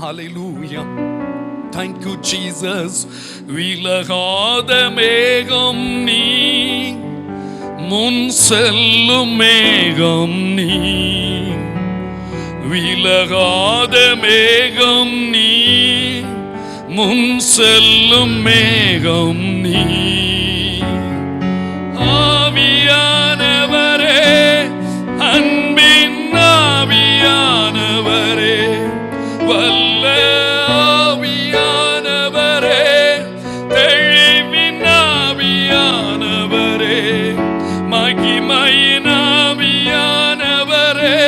Hallelujah. Thank you Jesus. விலகாத மேகம் நீ, முன் செல்லும் மேகம் நீ, விலகாத மேகம் நீ, முன் செல்லும் மேகம் நீ. ஆவியானவரே, அன்பின் ஆவியானவரே, வல்ல ஆவியானவரே, தெளிவின் ஆவியானவரே, மகிமையின் ஆவியானவரே,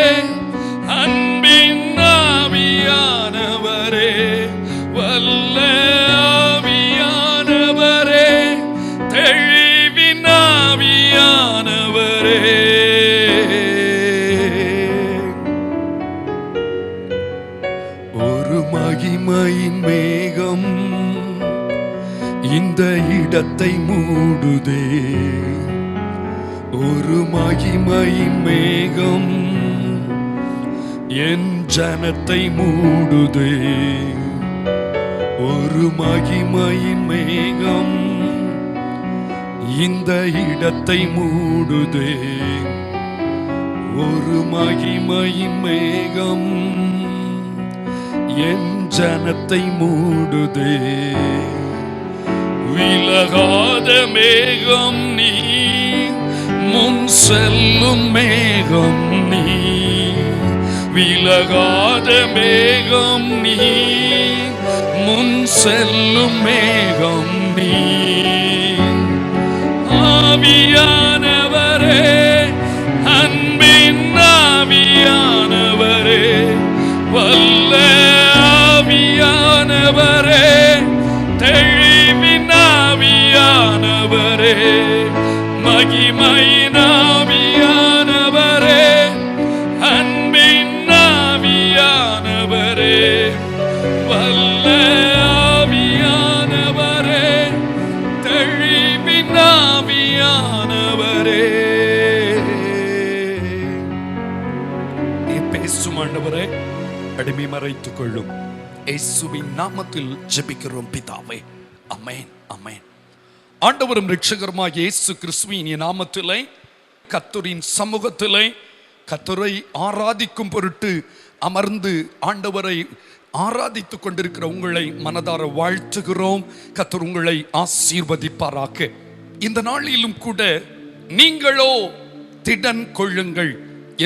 அன்பின் ஆவியானவரே, வல்ல ஆவியானவரே, தெளிவின் ஆவியானவரே. ஒரு மகிமையின் மேகம் இந்த இடத்தை மூடுதே, ஒரு மகிமையின் மேகம் என் ஜனத்தை மூடுதே, ஒரு மகிமையின் மேகம் இந்த இடத்தை மூடுதே, ஒரு மகிமையின் மேகம் என் ஜனத்தை மூடுதே. விலகாத மேகம் நீ, முன் செல்லும் மேகம் நீ, விலகாத மேகம் நீ, முன் செல்லும் மேகம் நீ. ஆவியானவரே, அன்பின் ஆவியானவரே, வல்ல ஆவியானவரே, தெளிவின் ஆவியானவரே, மகிமையின் ஆவியானவரே, அன்பின் ஆவியானவரே, வல்ல ஆவியானவரே, தெளிவின் ஆவியானவரே. நீ பேசும் ஆண்டவரே, அடிமை மறைத்துக் கொள்ளும். இயேசுவின் நாமத்தில் ஜெபிக்கிறோம் பிதாவே, ஆமென், ஆமென். ஆண்டவரும் இரட்சகருமாகிய இயேசு கிறிஸ்துவின் நாமத்திலே கர்த்தரின் சமூகத்திலே கர்த்தரை ஆராதிக்கும் பொருட்டு அமர்ந்து ஆண்டவரை ஆராதித்துக் கொண்டிருக்கிற உங்களை மனதார வாழ்த்துகிறோம். கர்த்தர் உங்களை ஆசீர்வதிப்பாராக. இந்த நாளிலும் கூட நீங்களோ திடன் கொள்ளுங்கள்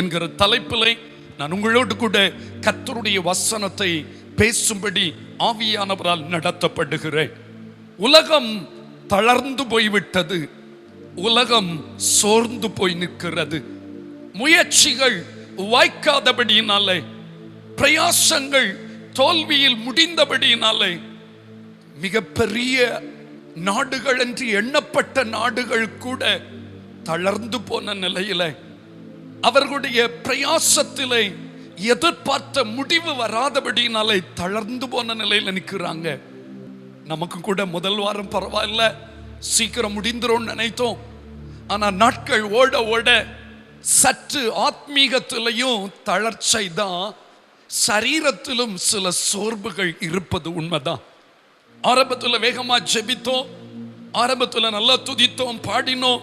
என்கிற தலைப்பிலே நான் உங்களோடு கூட கர்த்தருடைய வசனத்தை பேசும்படி ஆவியானவரால் நடத்தப்படுகிறேன். உலகம் தளர்ந்து போய்விட்டது, உலகம் சோர்ந்து போய் நிற்கிறது. முயற்சிகள் வாய்க்காதபடியினாலே, பிரயாசங்கள் தோல்வியில் முடிந்தபடியினாலே, மிகப்பெரிய நாடுகள் என்று எண்ணப்பட்ட நாடுகள் கூட தளர்ந்து போன நிலையில, அவர்களுடைய பிரயாசத்திலே எதிர்பார்த்த முடிவு வராதபடினாலே தளர்ந்து போன நிலையில நிற்கிறாங்க. நமக்கு கூட முதல் வாரம் பரவாயில்ல, சீக்கிரம் முடிந்துரும் நினைத்தோம். ஆனா நாட்கள் ஓட ஓட சற்று ஆத்மீகத்திலையும் தளர்ச்சி தான், சரீரத்திலும் சில சோர்வுகள் இருப்பது உண்மைதான். ஆரம்பத்தில் வேகமா ஜெபித்தோம், ஆரம்பத்தில் நல்லா துதித்தோம், பாடினோம்,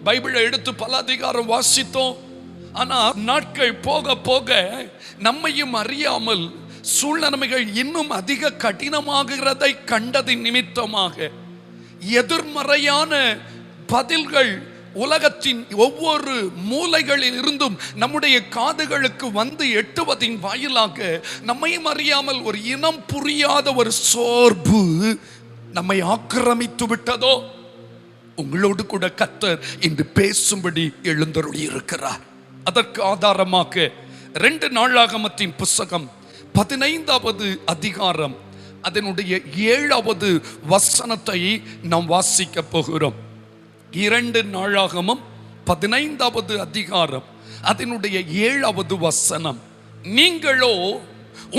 பைபிளை எடுத்து பல அதிகாரம் வாசித்தோம். ஆனா நாட்கள் போக போக நம்மையும் அறியாமல் சூழ்நிலைகள் இன்னும் அதிக கடினமாகிறதை கண்டதின் நிமித்தமாக எதிர்மறையான பதில்கள் உலகத்தின் ஒவ்வொரு மூலைகளில் இருந்தும் நம்முடைய காதுகளுக்கு வந்து எட்டுவதின் வாயிலாக நம்மையும் அறியாமல் ஒரு இனம் புரியாத ஒரு சோர்வு நம்மை ஆக்கிரமித்து விட்டதோ. உங்களோடு கூட கர்த்தர் இன்று பேசும்படி எழுந்தருளி இருக்கிறார். அதற்கு ஆதாரமாக 2 நாளாகமத்தின் புத்தகம் 15வது அதிகாரம் அதனுடைய 7வது வசனத்தை நாம் வாசிக்க போகிறோம். 2 நாளாகமம் 15வது அதிகாரம் அதனுடைய 7வது வசனம். நீங்களோ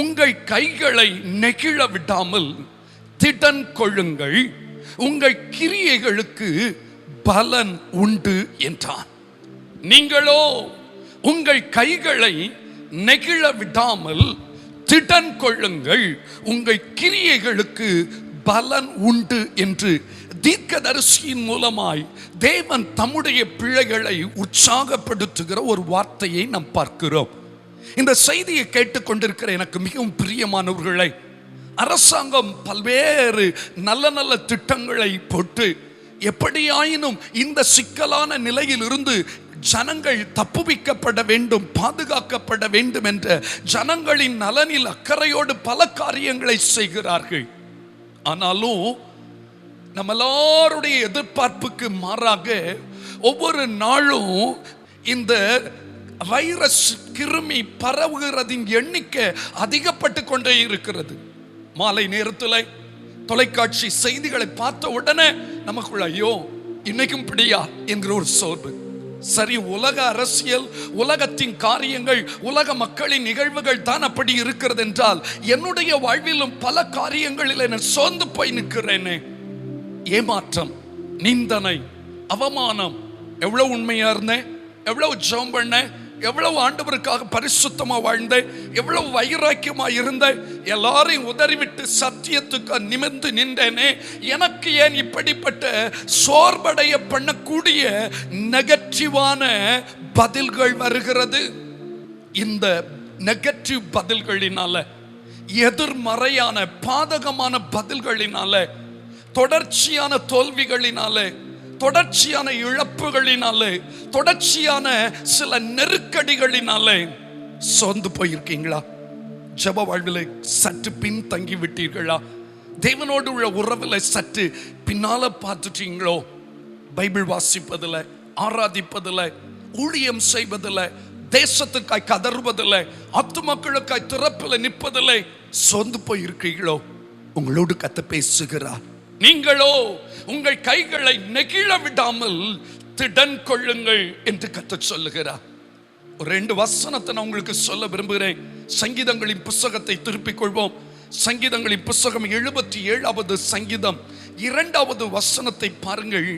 உங்கள் கைகளை நெகிழ விடாமல் திடன் கொள்ளுங்கள், உங்கள் கிரியைகளுக்கு பலன் உண்டு என்றான். நீங்களோ உங்கள் கைகளை நெகிழ விடாமல் திடன் கொள்ளுங்கள், உங்கள் கிரியைகளுக்கு பலன் உண்டு என்று தீர்க்கதரிசியின் மூலமாய் தேவன் தம்முடைய பிள்ளைகளை உற்சாகப்படுத்துகிற ஒரு வார்த்தையை நாம் பார்க்கிறோம். இந்த செய்தியை கேட்டுக்கொண்டிருக்கிற எனக்கு மிகவும் பிரியமானவர்களை, அரசாங்கம் பல்வேறு நல்ல நல்ல திட்டங்களை போட்டு எப்படியாயினும் இந்த சிக்கலான நிலையில் இருந்து ஜனங்கள் தப்புவிக்கப்பட வேண்டும், பாதுகாக்கப்பட வேண்டும் என்ற ஜனங்களின் நலனில் அக்கறையோடு பல காரியங்களை செய்கிறார்கள். ஆனாலும் நம்ம எல்லாருடைய எதிர்பார்ப்புக்கு மாறாக ஒவ்வொரு நாளும் இந்த வைரஸ் கிருமி பரவுகிறதின் எண்ணிக்கை அதிகப்பட்டு கொண்டே இருக்கிறது. மாலை நேரத்தில் தொலைக்காட்சி செய்திகளை பார்த்த உடனே நமக்குள்ள ஐயோ இன்னைக்கும் பிடியா என்கிற ஒரு சோர்வு. சரி, உலக அரசியல், உலகத்தின் காரியங்கள், உலக மக்களின் நிகழ்வுகள் தான் அப்படி இருக்கிறது என்றால், என்னுடைய வாழ்விலும் பல காரியங்களில் நான் சோர்ந்து போய் நிற்கிறேனே. ஏமாற்றம், நிந்தனை, அவமானம். எவ்வளவு உண்மையா இருந்தேன், எவ்வளவு ஜெபம் பண்ணேன், எவ்வளவு ஆண்டவருக்காக பரிசுத்தமா வாழ்ந்தேன், எவ்வளவு வைராக்கியமா இருந்தேன், எல்லாரையும் உதறிவிட்டு சத்தியத்துக்கு நிமிர்ந்து நின்றேனே. எனக்கு ஏன் இப்படிப்பட்ட சோர்வடைய பண்ணக்கூடிய நெகட்டிவான பதில்கள் வருகிறது? இந்த நெகட்டிவ் பதில்களினால, எதிர்மறையான பாதகமான பதில்களினால, தொடர்ச்சியான தோல்விகளினாலே, தொடர்ச்சியான இழப்புகளினாலே, தொடர்ச்சியான சில நெருக்கடிகளினாலே சோர்ந்து போயிருக்கீங்களா? ஜெப வாழ்வில் சற்று பின் தங்கி விட்டீர்களா? தேவனோடு உள்ள உறவில் சற்று பின்னால பார்த்துட்டீங்களோ? பைபிள் வாசிப்பதில், ஆராதிப்பதில், ஊழியம் செய்வதில், தேசத்துக்காய் கதறுவதில், ஆத்துமக்களுக்காய் திறப்பில் நிற்பதில் சோர்ந்து போயிருக்கீங்களோ? உங்களோடு கத்த பேசுகிறார். நீங்களோ உங்கள் கைகளை நெகிழ விடாமல் திடன் கொள்ளுங்கள் என்று கர்த்தர் சொல்லுகிறார். ஒரு 2 வசனத்தை நான் உங்களுக்கு சொல்ல விரும்புகிறேன். சங்கீதங்களின் புஸ்தகத்தை திருப்பிக் கொள்வோம். சங்கீதங்களின் புஸ்தகம் 77வது சங்கீதம் 2வது வசனத்தை பாருங்கள்.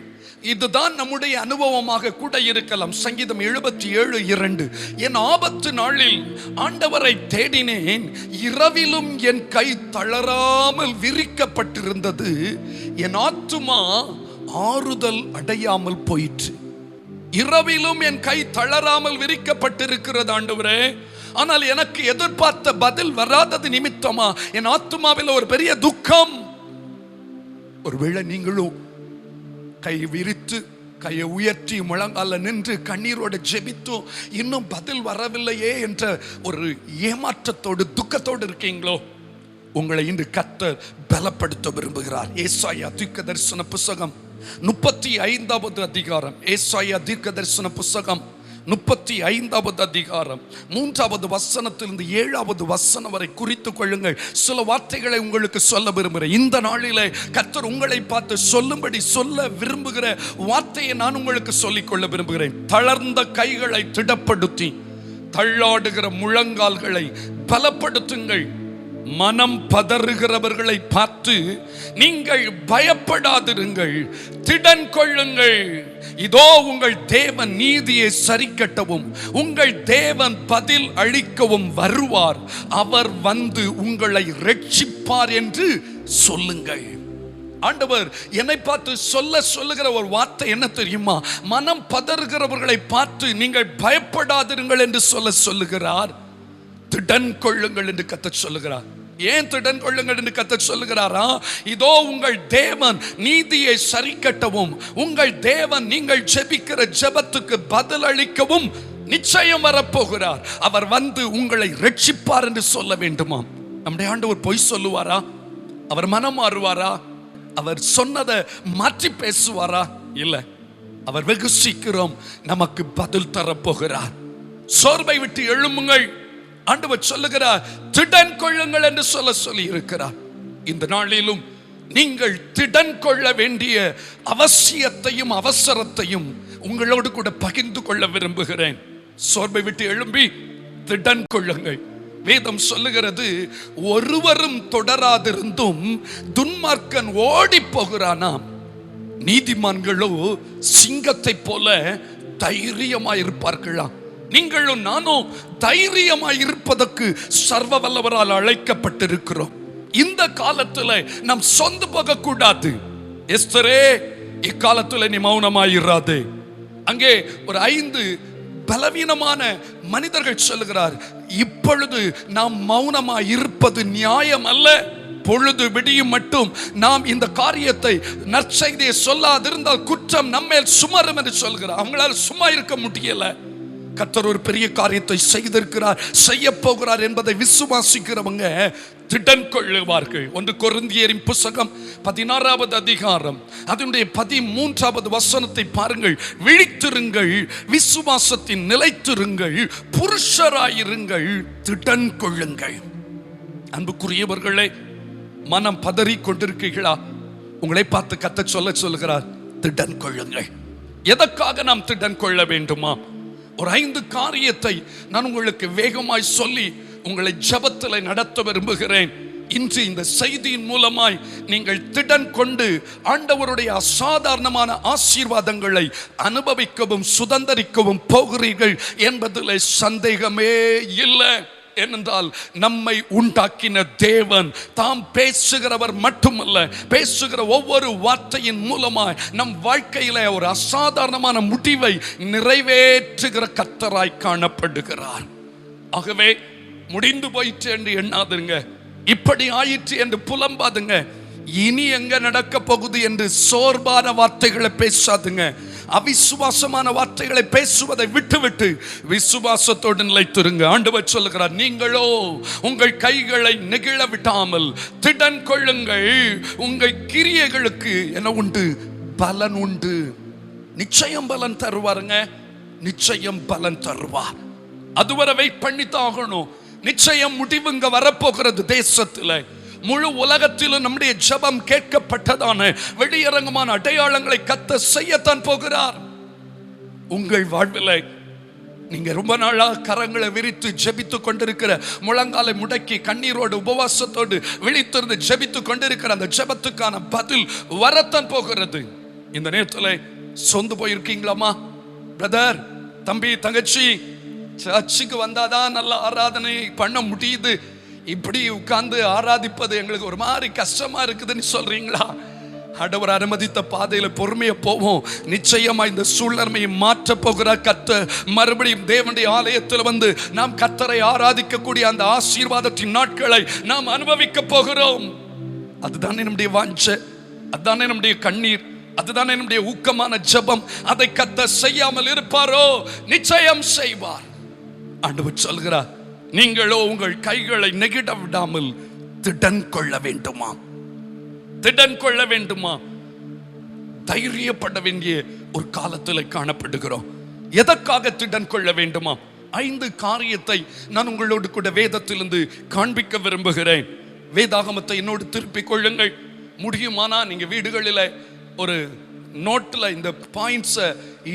இதுதான் நம்முடைய அனுபவமாக கூட இருக்கலாம். சங்கீதம் 77:2. என் ஆபத்து நாளில் ஆண்டவரை தேடினேன், இரவிலும் என் கை தளராமல் விரிக்கப்பட்டிருந்தது, என் ஆத்துமா ஆறுதல் அடையாமல் போயிற்று. இரவிலும் என் கை தளராமல் விரிக்கப்பட்டிருக்கிறது ஆண்டவரே, ஆனால் எனக்கு எதிர்பார்த்த பதில் வராதது நிமித்தமா என் ஆத்துமாவில் ஒரு பெரிய துக்கம். ஒருவேளை நீங்களும் கை விரித்து, கையை உயர்த்தி, முழங்கால நின்று கண்ணீரோடு ஜெபித்து இன்னும் பதில் வரவில்லையே என்ற ஒரு ஏமாற்றத்தோடு, துக்கத்தோடு இருக்கீங்களோ? உங்களை இன்று கர்த்தர் பலப்படுத்த விரும்புகிறார். ஏசாயா தீர்க்கதரிசன புஸ்தகம் 35வது அதிகாரம். ஏசாயா தீர்க்கதரிசன புஸ்தகம் 35வது அதிகாரம் 3வது வசனத்திலிருந்து 7வது வசனம் வரை குறித்துக் கொள்ளுங்கள். சில வார்த்தைகளை உங்களுக்கு சொல்ல விரும்புகிறேன். இந்த நாளிலே கர்த்தர் உங்களை பார்த்து சொல்லும்படி சொல்ல விரும்புகிற வார்த்தையை நான் உங்களுக்கு சொல்லிக் கொள்ள விரும்புகிறேன். தளர்ந்த கைகளை திடப்படுத்தி, தள்ளாடுகிற முழங்கால்களை பலப்படுத்துங்கள். மனம் பதறுகிறவர்களை பார்த்து நீங்கள் பயப்படாதிருங்கள், திடன் கொள்ளுங்கள். இதோ உங்கள் தேவன் நீதியை சரிக்கட்டவும், உங்கள் தேவன் பதில் அளிக்கவும் வருவார். அவர் வந்து உங்களை ரட்சிப்பார் என்று சொல்லுங்கள். ஆண்டவர் என்னை பார்த்து சொல்லுகிற ஒரு வார்த்தை என்ன தெரியுமா? மனம் பதறுகிறவர்களை பார்த்து நீங்கள் பயப்படாதிருங்கள் என்று சொல்லுகிறார். திடன் கொள்ளுங்கள் என்று கர்த்தர் சொல்லுகிறார். ஏன் திடன் கொள்ளுங்கள் என்று கர்த்தர் சொல்லுகிறாரா? இதோ உங்கள் தேவன் நீதியை சரிக்கட்டவும், உங்கள் தேவன் நீங்கள் ஜெபிக்கிற ஜெபத்துக்கு பதில் அளிக்கவும் நிச்சயம் வரப்போகிறார். அவர் வந்து உங்களை ரட்சிப்பார் என்று சொல்ல வேண்டுமாம். நம்முடைய ஆண்டவர் பொய் சொல்லுவாரா? அவர் மனம் மாறுவாரா? அவர் சொன்னதை மாற்றி பேசுவாரா? இல்லை. அவர் வெகு சீக்கிரம் நமக்கு பதில் தரப்போகிறார். சோர்வை விட்டு எழும்புங்கள். ஆண்டவர் சொல்லுகிறார், திடன் கொள்ளுங்கள் என்று சொல்லி இருக்கிறார். இந்த நாளிலும் நீங்கள் திடன் கொள்ள வேண்டிய அவசியத்தையும் அவசரத்தையும் உங்களோடு கூட பகிர்ந்து கொள்ள விரும்புகிறேன். சோர்வை விட்டு எழும்பி திடன் கொள்ளுங்கள். வேதம் சொல்லுகிறது, ஒருவரும் தொடராதிருந்தும் துன்மார்க்கன் ஓடி போகிறானாம், நீதிமான்களோ சிங்கத்தை போல தைரியமாய் இருப்பார்களாம். நீங்களும் நானும் தைரியமாய் இருப்பதற்கு சர்வ வல்லவரால் அழைக்கப்பட்டிருக்கிறோம். இந்த காலத்துல நாம் சொந்து போக கூடாது. எஸ்தரே, இக்காலத்துல நீ மௌனமாயிராதே. அங்கே ஒரு 5 பலவீனமான மனிதர்கள் சொல்லுகிறார், இப்பொழுது நாம் மௌனமாய் இருப்பது நியாயம் அல்ல. பொழுது விடியும் மட்டும் நாம் இந்த காரியத்தை நற்செய்தியை சொல்லாதிருந்தால் குற்றம் நம்மேல் சுமரும் என்று சொல்கிறார். அவங்களால சும்மா இருக்க முடியல. கர்த்தர் ஒரு பெரிய காரியத்தை செய்திருக்கிறார், செய்ய போகிறார் என்பதை விசுவாசிக்கிறவங்க திடன் கொள்ளுவார்கள். 1 கொரிந்தியரின் புத்தகம் 16வது அதிகாரம் அதனுடைய 13வது வசனத்தை பாருங்கள். விழித்திருங்கள், விசுவாசத்தின் நிலைத்திருங்கள், புருஷராயிருங்கள், திடன் கொள்ளுங்கள். அன்புக்குரியவர்களே, மனம் பதறி கொண்டிருக்கீர்களா? உங்களை பார்த்து கர்த்தர் சொல்லுகிறார், திடன் கொள்ளுங்கள். எதற்காக நாம் திடன் கொள்ள வேண்டுமா? ஒரு 5 காரியத்தை நான் உங்களுக்கு வேகமாய் சொல்லி உங்களை ஜெபத்தில் நடத்த விரும்புகிறேன். இன்று இந்த செய்தியின் மூலமாய் நீங்கள் திடன் கொண்டு ஆண்டவருடைய அசாதாரணமான ஆசீர்வாதங்களை அனுபவிக்கவும் சுதந்தரிக்கவும் போகிறீர்கள் என்பதில் சந்தேகமே இல்லை. ஏனென்றால் நம்மை உண்டாக்கின தேவன் தாம் பேசுகிறவர் மட்டுமல்ல, பேசுகிற ஒவ்வொரு வார்த்தையின் மூலமாய் நம் வாழ்க்கையில ஒரு அசாதாரணமான முடிவை நிறைவேற்றுகிற கர்த்தராய் காணப்படுகிறார். ஆகவே முடிந்து போயிற்று என்று எண்ணாதுங்க, இப்படி ஆயிற்று என்று புலம்பாதுங்க, இனி எங்க நடக்க போகுது என்று சோர்வான வார்த்தைகளை பேசாதுங்க. அவிசுவாசமான வார்த்தைகளை பேசுவதை விட்டுவிட்டு விசுவாசத்தோடு நிலைத்திருங்க. ஆண்டவர் சொல்லுகிறார், நீங்களோ உங்கள் கைகளை நெகிழ விடாமல் திடன் கொள்ளுங்கள். உங்கள் கிரியைகளுக்கு என்ன உண்டு? பலன் உண்டு. நிச்சயம் பலன் தருவாருங்க, நிச்சயம் பலன் தருவார். அதுவரை வெயிட் பண்ணித்தான் ஆகணும். நிச்சயம் முடிவுங்க வரப்போகிறது. தேசத்துல முழு உலகத்திலும் நம்முடைய ஜெபம் கேட்கப்பட்டதான வெளியரங்கமான அடையாளங்களை கர்த்தர் செய்யத்தான் போகிறார். உங்கள் வாழ்வில் நீங்க ரொம்ப நாளா கரங்களை விரித்து ஜெபித்து கொண்டிருக்கிற, முழங்காலை முடக்கி கண்ணீரோடு உபவாசத்தோடு விழித்திருந்து ஜெபித்து கொண்டிருக்கிற அந்த ஜெபத்துக்கான பதில் வரத்தான் போகிறது. இந்த நேரத்தில் சொந்து போயிருக்கீங்களாமா? பிரதர், தம்பி, தங்கச்சி, சர்ச்சுக்கு வந்தாதான் நல்ல ஆராதனை பண்ண முடியுது, இப்படி உட்கார்ந்து ஆராதிப்பது எங்களுக்கு ஒரு மாதிரி கஷ்டமா இருக்குதுன்னு சொல்றீங்களா? ஆண்டவர் அனுமதித்த பாதையில பொறுமையா போவோம். நிச்சயமா இந்த சூழ்நிலையை மாற்ற போகிறார் கர்த்தர். மறுபடியும் தேவனுடைய ஆலயத்தில் வந்து நாம் கர்த்தரை ஆராதிக்கக்கூடிய அந்த ஆசீர்வாதத்தின் நாட்களை நாம் அனுபவிக்க போகிறோம். அதுதானே நம்முடைய வாஞ்சை, அதுதானே நம்முடைய கண்ணீர், அதுதானே நம்முடைய ஊக்கமான ஜெபம். அதை கர்த்தர் செய்யாமல் இருப்பாரோ? நிச்சயம் செய்வார். ஆண்டவர் சொல்கிறார், நீங்களோ உங்கள் கைகளை நெகிட விடாமல் திடன் கொள்ள வேண்டுமா? திடன் கொள்ள வேண்டுமா? தைரியப்பட வேண்டிய ஒரு காலத்தில் காணப்படுகிறோம். எதற்காக திடன் கொள்ள வேண்டுமா? 5 காரியத்தை நான் உங்களோடு கூட வேதத்திலிருந்து காண்பிக்க விரும்புகிறேன். வேதாகமத்தை என்னோடு திருப்பிக் கொள்ளுங்கள். முடியுமானா நீங்க வீடுகளில் ஒரு நோட்டில் இந்த பாயிண்ட்ஸை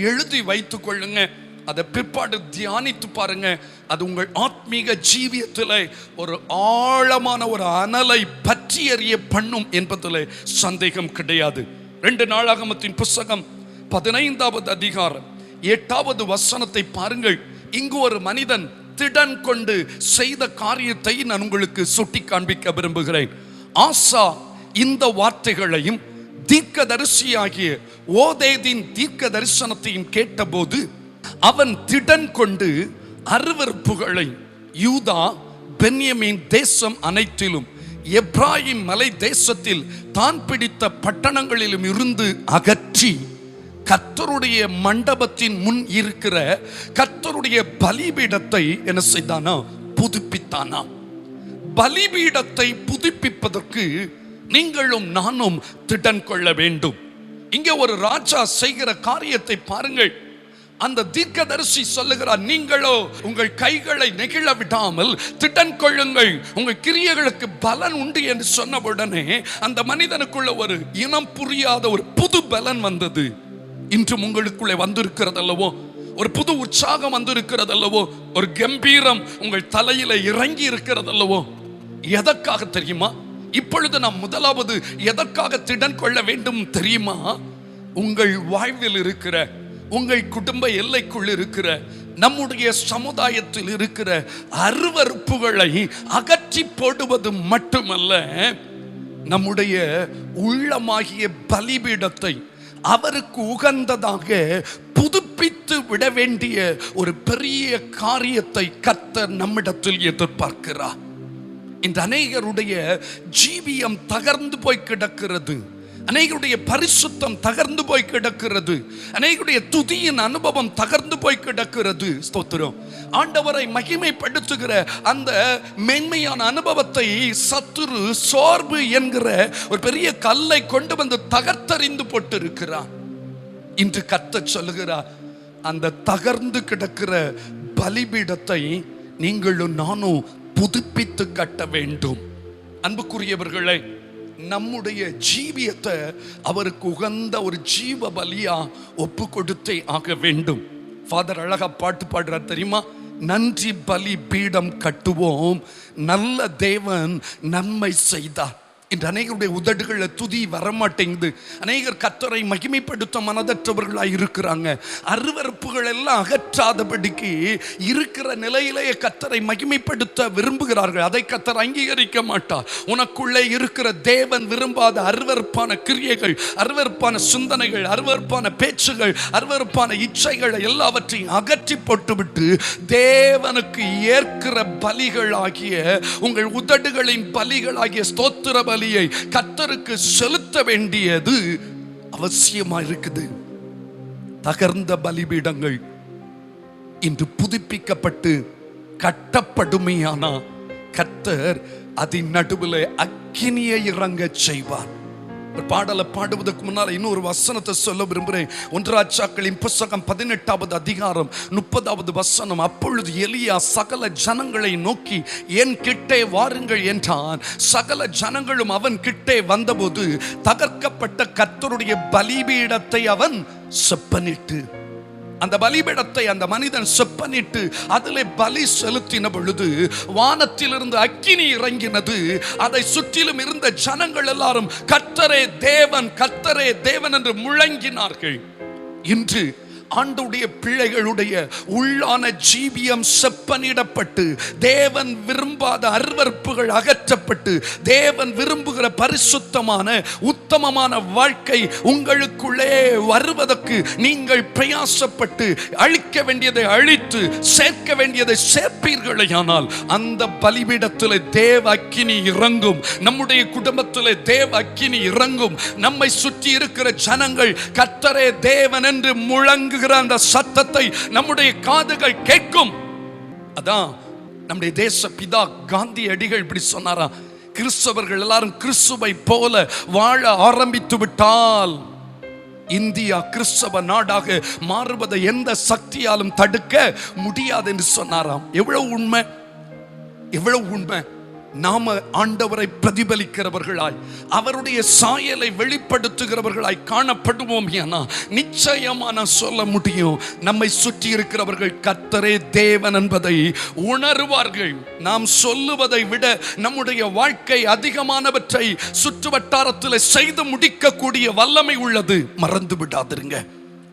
எழுதி வைத்துக் கொள்ளுங்க. அதை பிற்பாடு தியானித்து பாருங்க. அது உங்கள் ஆத்மீக ஜீவியத்தில் ஒரு ஆழமான ஒரு அனலை பற்றி எறிய பண்ணும் என்பதில் சந்தேகம் கிடையாது. 2 நாளாகமத்தின் புத்தகம் 15வது அதிகாரம் 8வது வசனத்தை பாருங்கள். இங்கு ஒரு மனிதன் திடன் கொண்டு செய்த காரியத்தை நான் உங்களுக்கு சுட்டி காண்பிக்க விரும்புகிறேன். ஆசா இந்த வார்த்தைகளையும் தீர்க்கதரிசியாகிய ஓதேதின் தீர்க்க தரிசனத்தையும் கேட்டபோது அவன் திடன் கொண்டு அருவருப்புகளை யூதா பென்யமீன் தேசம் அனைத்திலும் எப்ராயிம் மலை தேசத்தில் தான் பிடித்த பட்டணங்களிலும் இருந்து அகற்றி கர்த்தருடைய மண்டபத்தின் முன் இருக்கிற கர்த்தருடைய பலிபீடத்தை என்ன செய்தானா? புதுப்பித்தானா. பலிபீடத்தை புதுப்பிப்பதற்கு நீங்களும் நானும் திடன் கொள்ள வேண்டும். இங்கே ஒரு ராஜா செய்கிற காரியத்தை பாருங்கள். அந்த தீர்க்கதரிசி சொல்லுகிறார், நீங்களோ உங்கள் கைகளை நெகிழ விடாமல் திடன் கொள்ளுங்கள், உங்கள் கிரியைகளுக்கு பலன் உண்டு என்று சொன்ன உடனே அந்த மனிதனுக்குள்ள ஒரு இனம் புரியாத ஒரு புது பலன் வந்தது. இன்றும் உங்களுக்குள்ளே வந்திருக்கிறதல்லவோ? ஒரு புது உற்சாகம் வந்திருக்கிறதல்லவோ? ஒரு கம்பீரம் உங்கள் தலையில இறங்கி இருக்கிறதல்லவோ? எதற்காக தெரியுமா? இப்பொழுது நாம் முதலாவது எதற்காக திடன் கொள்ள வேண்டும் தெரியுமா? உங்கள் வாழ்வில் இருக்கிற, உங்கள் குடும்ப எல்லைக்குள் இருக்கிற நம்முடைய சமுதாயத்தில் இருக்கிற அருவருப்புகளை அகற்றி போடுவது மட்டுமல்ல, நம்முடைய உள்ளமாகிய பலிபீடத்தை அவருக்கு உகந்ததாக புதுப்பித்து விட வேண்டிய ஒரு பெரிய காரியத்தை கர்த்தர் நம்மிடத்தில் எதிர்பார்க்கிறார். இந்த அநேகருடைய ஜீவியம் தகர்ந்து போய் கிடக்கிறது, அநேகருடைய பரிசுத்தம் தகர்ந்து போய் கிடக்கிறது, அநேகருடைய துதியின் அனுபவம் தகர்ந்து போய் கிடக்கிறது. ஸ்தோத்திரம். ஆண்டவரை மகிமைப்படுத்துகிற அந்த மென்மையான அனுபவத்தை சத்துரு சோர்வு என்கிற ஒரு பெரிய கல்லை கொண்டு வந்து தகர்த்தறிந்து போட்டு இருக்கிறார். இன்று கர்த்தர் சொல்லுகிறார், அந்த தகர்ந்து கிடக்கிற பலிபீடத்தை நீங்களும் நானும் புதுப்பித்து கட்ட வேண்டும். அன்புக்குரியவர்களே, நம்முடைய ஜீவியத்தை அவருக்கு உகந்த ஒரு ஜீவ பலியா ஒப்பு கொடுத்தே ஆக வேண்டும். ஃபாதர் அழகா பாட்டு பாடுறார் தெரியுமா? நன்றி பலி பீடம் கட்டுவோம், நல்ல தேவன் நன்மை செய்தார். இன்று அநேகருடைய உதடுகளில் துதி வரமாட்டேங்குது. அநேகர் கர்த்தரை மகிமைப்படுத்த மனதற்றவர்களாக இருக்கிறாங்க. அருவருப்புகள் எல்லாம் அகற்றாதபடிக்கு இருக்கிற நிலையிலேயே கர்த்தரை மகிமைப்படுத்த விரும்புகிறார்கள். அதை கர்த்தர் அங்கீகரிக்க மாட்டார். உனக்குள்ளே இருக்கிற தேவன் விரும்பாத அருவருப்பான கிரியைகள், அருவருப்பான சிந்தனைகள், அருவருப்பான பேச்சுகள், அருவருப்பான இச்சைகளை எல்லாவற்றையும் அகற்றி போட்டுவிட்டு தேவனுக்கு ஏற்கிற பலிகளாகிய உங்கள் உதடுகளின் பலிகளாகிய ஸ்தோத்திர பலியை கர்த்தருக்கு செலுத்த வேண்டியது அவசியமா இருக்குது. தகர்ந்த பலிபீடங்கள் இன்று புதுப்பிக்கப்பட்டு கட்டப்படுமையானா கர்த்தர் அதன் நடுவில் அக்கினியை இறங்க செய்வார். பாடலை பாடுவதற்கு முன்னால் இன்னொரு வசனத்தை சொல்ல விரும்புகிறேன். 1 ராஜாக்களின் புத்தகம் 18வது அதிகாரம் 30வது வசனம். அப்பொழுது எலியா சகல ஜனங்களை நோக்கி என் கிட்டே வாருங்கள் என்றான். சகல ஜனங்களும் அவன் கிட்டே வந்தபோது தகர்க்கப்பட்ட கர்த்தருடைய பலிபீடத்தை அவன் செப்பனிட்டு, அந்த பலிபீடத்தை அந்த மனிதன் செப்பனிட்டு அதிலே பலி செலுத்தின பொழுது வானத்திலிருந்து அக்கினி இறங்கினது. அதை சுற்றிலும் இருந்த ஜனங்கள் எல்லாரும் கர்த்தரே தேவன், கர்த்தரே தேவன் என்று முழங்கினார்கள். இன்று ஆண்டவருடைய பிள்ளைகளுடைய உள்ளான ஜீவியம் செப்பனிடப்பட்டு தேவன் விரும்பாத அருவருப்புகள் அகற்றப்பட்டு தேவன் விரும்புகிற பரிசுத்தமான உத்தமமான வாழ்க்கை உங்களுக்குள்ளே வருவதற்கு நீங்கள் பிரயாசப்பட்டு அழிக்க வேண்டியதை அழித்து சேர்க்க வேண்டியதை சேர்ப்பீர்களேயானால் அந்த பலிபீடத்தில் தேவ அக்கினி இறங்கும். நம்முடைய குடும்பத்தில் தேவ அக்கினி இறங்கும். நம்மை சுற்றி இருக்கிற ஜனங்கள் கர்த்தரே தேவன் என்று முழங்கு அந்த சத்தத்தை நம்முடைய காதுகள் கேட்கும். அதான் நம்முடைய தேச பிதா காந்தி அடிகள் இப்படி சொன்னாரா, கிறிஸ்தவர்கள் எல்லாரும் கிறிஸ்துவை போல வாழ ஆரம்பித்து விட்டால் இந்தியா கிறிஸ்தவ நாடாக மாறுவதை எந்த சக்தியாலும் தடுக்க முடியாது என்று சொன்னாராம். எவ்வளவு உண்மை, எவ்வளவு உண்மை. நாம ஆண்டவரை பிரதிபலிக்கிறவர்களாய் அவருடைய சாயலை வெளிப்படுத்துகிறவர்களாய் காணப்படுவோம். ஏன்னா நிச்சயமா நான் சொல்ல முடியும், நம்மை சுற்றி இருக்கிறவர்கள் கர்த்தரே தேவன் என்பதை உணர்வார்கள். நாம் சொல்லுவதை விட நம்முடைய வாழ்க்கை அதிகமானவற்றை சுற்று வட்டாரத்தில் செய்து முடிக்கக்கூடிய வல்லமை உள்ளது. மறந்து விடாதிருங்க.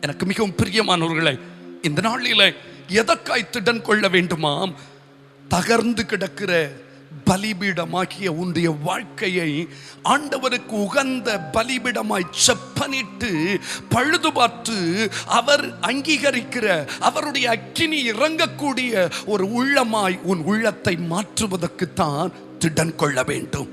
எனக்கு மிகவும் பிரியமானவர்களே, இந்த நாளில் எதற்காய் திடன் கொள்ள வேண்டுமாம்? தகர்ந்து கிடக்கிற பலிபீடமாகிய உன்னுடைய வாழ்க்கையை ஆண்டவருக்கு உகந்த பலிபீடமாய் செப்பனிட்டு பழுது பார்த்து அவர் அங்கீகரிக்கிற அவருடைய அக்கினி இறங்கக்கூடிய ஒரு உள்ளமாய் உன் உள்ளத்தை மாற்றுவதற்குத்தான் திடன் கொள்ள வேண்டும்.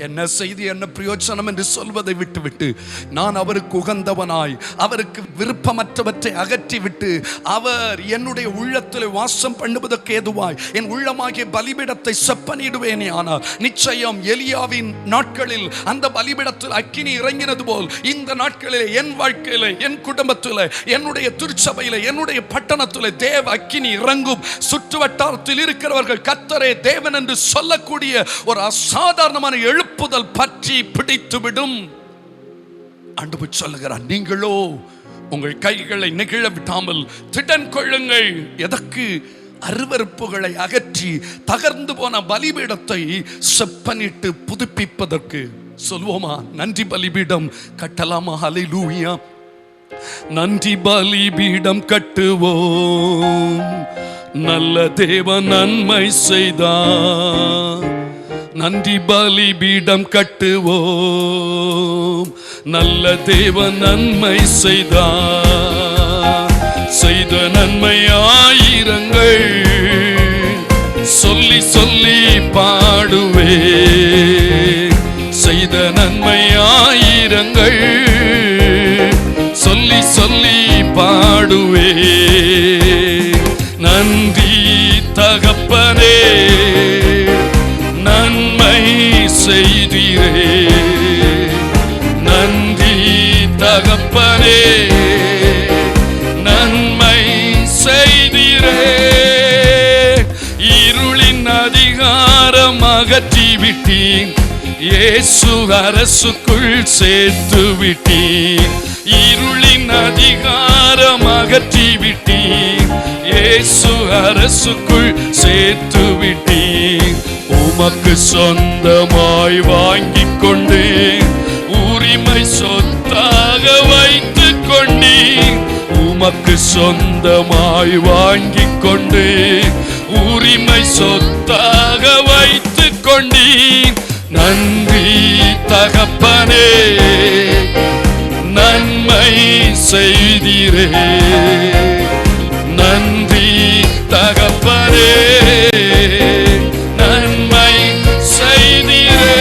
என்ன செய்தி, என்ன பிரயோஜனம் என்று சொல்வதை விட்டுவிட்டு நான் அவருக்கு உகந்தவனாய் அவருக்கு விருப்பமற்றவற்றை அகற்றிவிட்டு அவர் என்னுடைய உள்ளத்தில் வாசம் பண்ணுவதற்கு ஏதுவாய் என் உள்ளமாகிய பலிபீடத்தை செப்பனிடுவேனே. ஆனால் நிச்சயம் எலியாவின் நாட்களில் அந்த பலிபீடத்தில் அக்கினி இறங்கினது போல் இந்த நாட்களில் என் வாழ்க்கையில, என் குடும்பத்தில், என்னுடைய திருச்சபையில், என்னுடைய பட்டணத்தில் தேவ அக்கினி இறங்கும். சுற்று வட்டாரத்தில் இருக்கிறவர்கள் கர்த்தரே தேவன் என்று சொல்லக்கூடிய ஒரு அசாதாரணமான எழுப்புதல் பற்றி பிடித்துவிடும். ஆண்டவர் சொல்லுகிறார், நீங்களோ உங்கள் கைகளை நெகிழ விடாமல் திடன் கொள்ளுங்கள். எதற்கு? அருவருப்புகளை அகற்றி தகர்ந்து போன பலிபீடத்தை செப்பனிட்டு புதுப்பிப்பதற்கு. சொல்வோமா? நன்றி பலிபீடம் கட்டலாமா? ஹல்லேலூயா. நன்றி பலிபீடம் கட்டுவோம், நல்ல தேவன் நன்மை செய்தார். நன்றி பலிபீடம் கட்டுவோம், நல்ல தேவன் நன்மை செய்தார். செய்த நன்மை ஆயிரங்கள் சொல்லி சொல்லி பாடுவே, செய்த நன்மை ஆயிரங்கள் சொல்லி சொல்லி பாடுவே. நன்றி தகப்பனே, நன்மை செய்தீரே. நன்றி தகப்பனே, நன்மை செய்தீரே. இருளின் அதிகாரம் அகற்றி விட்டீர், இயேசு அரசுக்குள் சேர்த்து விட்டீர். இருளின் அதிகாரம் அகற்றி விட்டீர், இயேசு அரசுக்குள் சேர்த்து விட்டீர். உமக்கு சொந்தமாய் வாங்கிக் கொண்டு உரிமை சொத்தாக வைத்துக் கொண்டீர். உமக்கு சொந்தமாய் வாங்கிக் கொண்டு உரிமை சொத்தாக வைத்துக் கொண்டீர். நன்றி தகப்பனே, நன்மை செய்தீரே. நன்றி தகப்பனே, நன்மை செய்தீரே.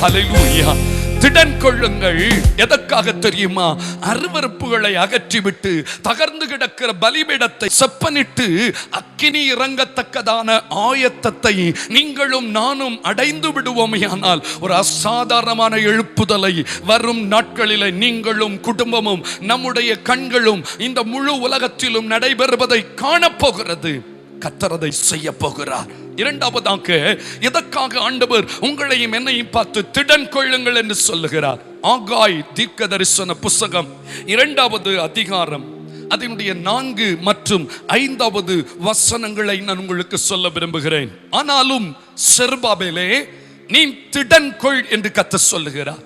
ஹல்லேலூயா. திடன் கொள்ளுங்கள். எதற்காக தெரியுமா? அருவருப்புகளை அகற்றிவிட்டு தகர்ந்து கிடக்கிற பலிபீடத்தை செப்பனிட்டு அக்கினி இறங்கத்தக்கதான ஆயத்தத்தை நீங்களும் நானும் அடைந்து விடுவோமையானால் ஒரு அசாதாரணமான எழுப்புதலை வரும் நாட்களிலே நீங்களும் குடும்பமும் நம்முடைய கண்களும் இந்த முழு உலகத்திலும் நடைபெறுவதை காணப்போகிறது. கர்த்தர் அதை செய்ய போகிறார். இரண்டாவதாக, எதற்காக ஆண்டவர் உங்களையும் என்னையும் பார்த்து திடன் கொள்ளுங்கள் என்று சொல்லுகிறார்? ஆகாய் தீர்க்க தரிசன புஸ்தகம் 2வது அதிகாரம் அதனுடைய 4 மற்றும் 5வது வசனங்களை நான் உங்களுக்கு சொல்ல விரும்புகிறேன். ஆனாலும் செருபாபேலே, நீ திடன் கொள் என்று கர்த்தர் சொல்லுகிறார்.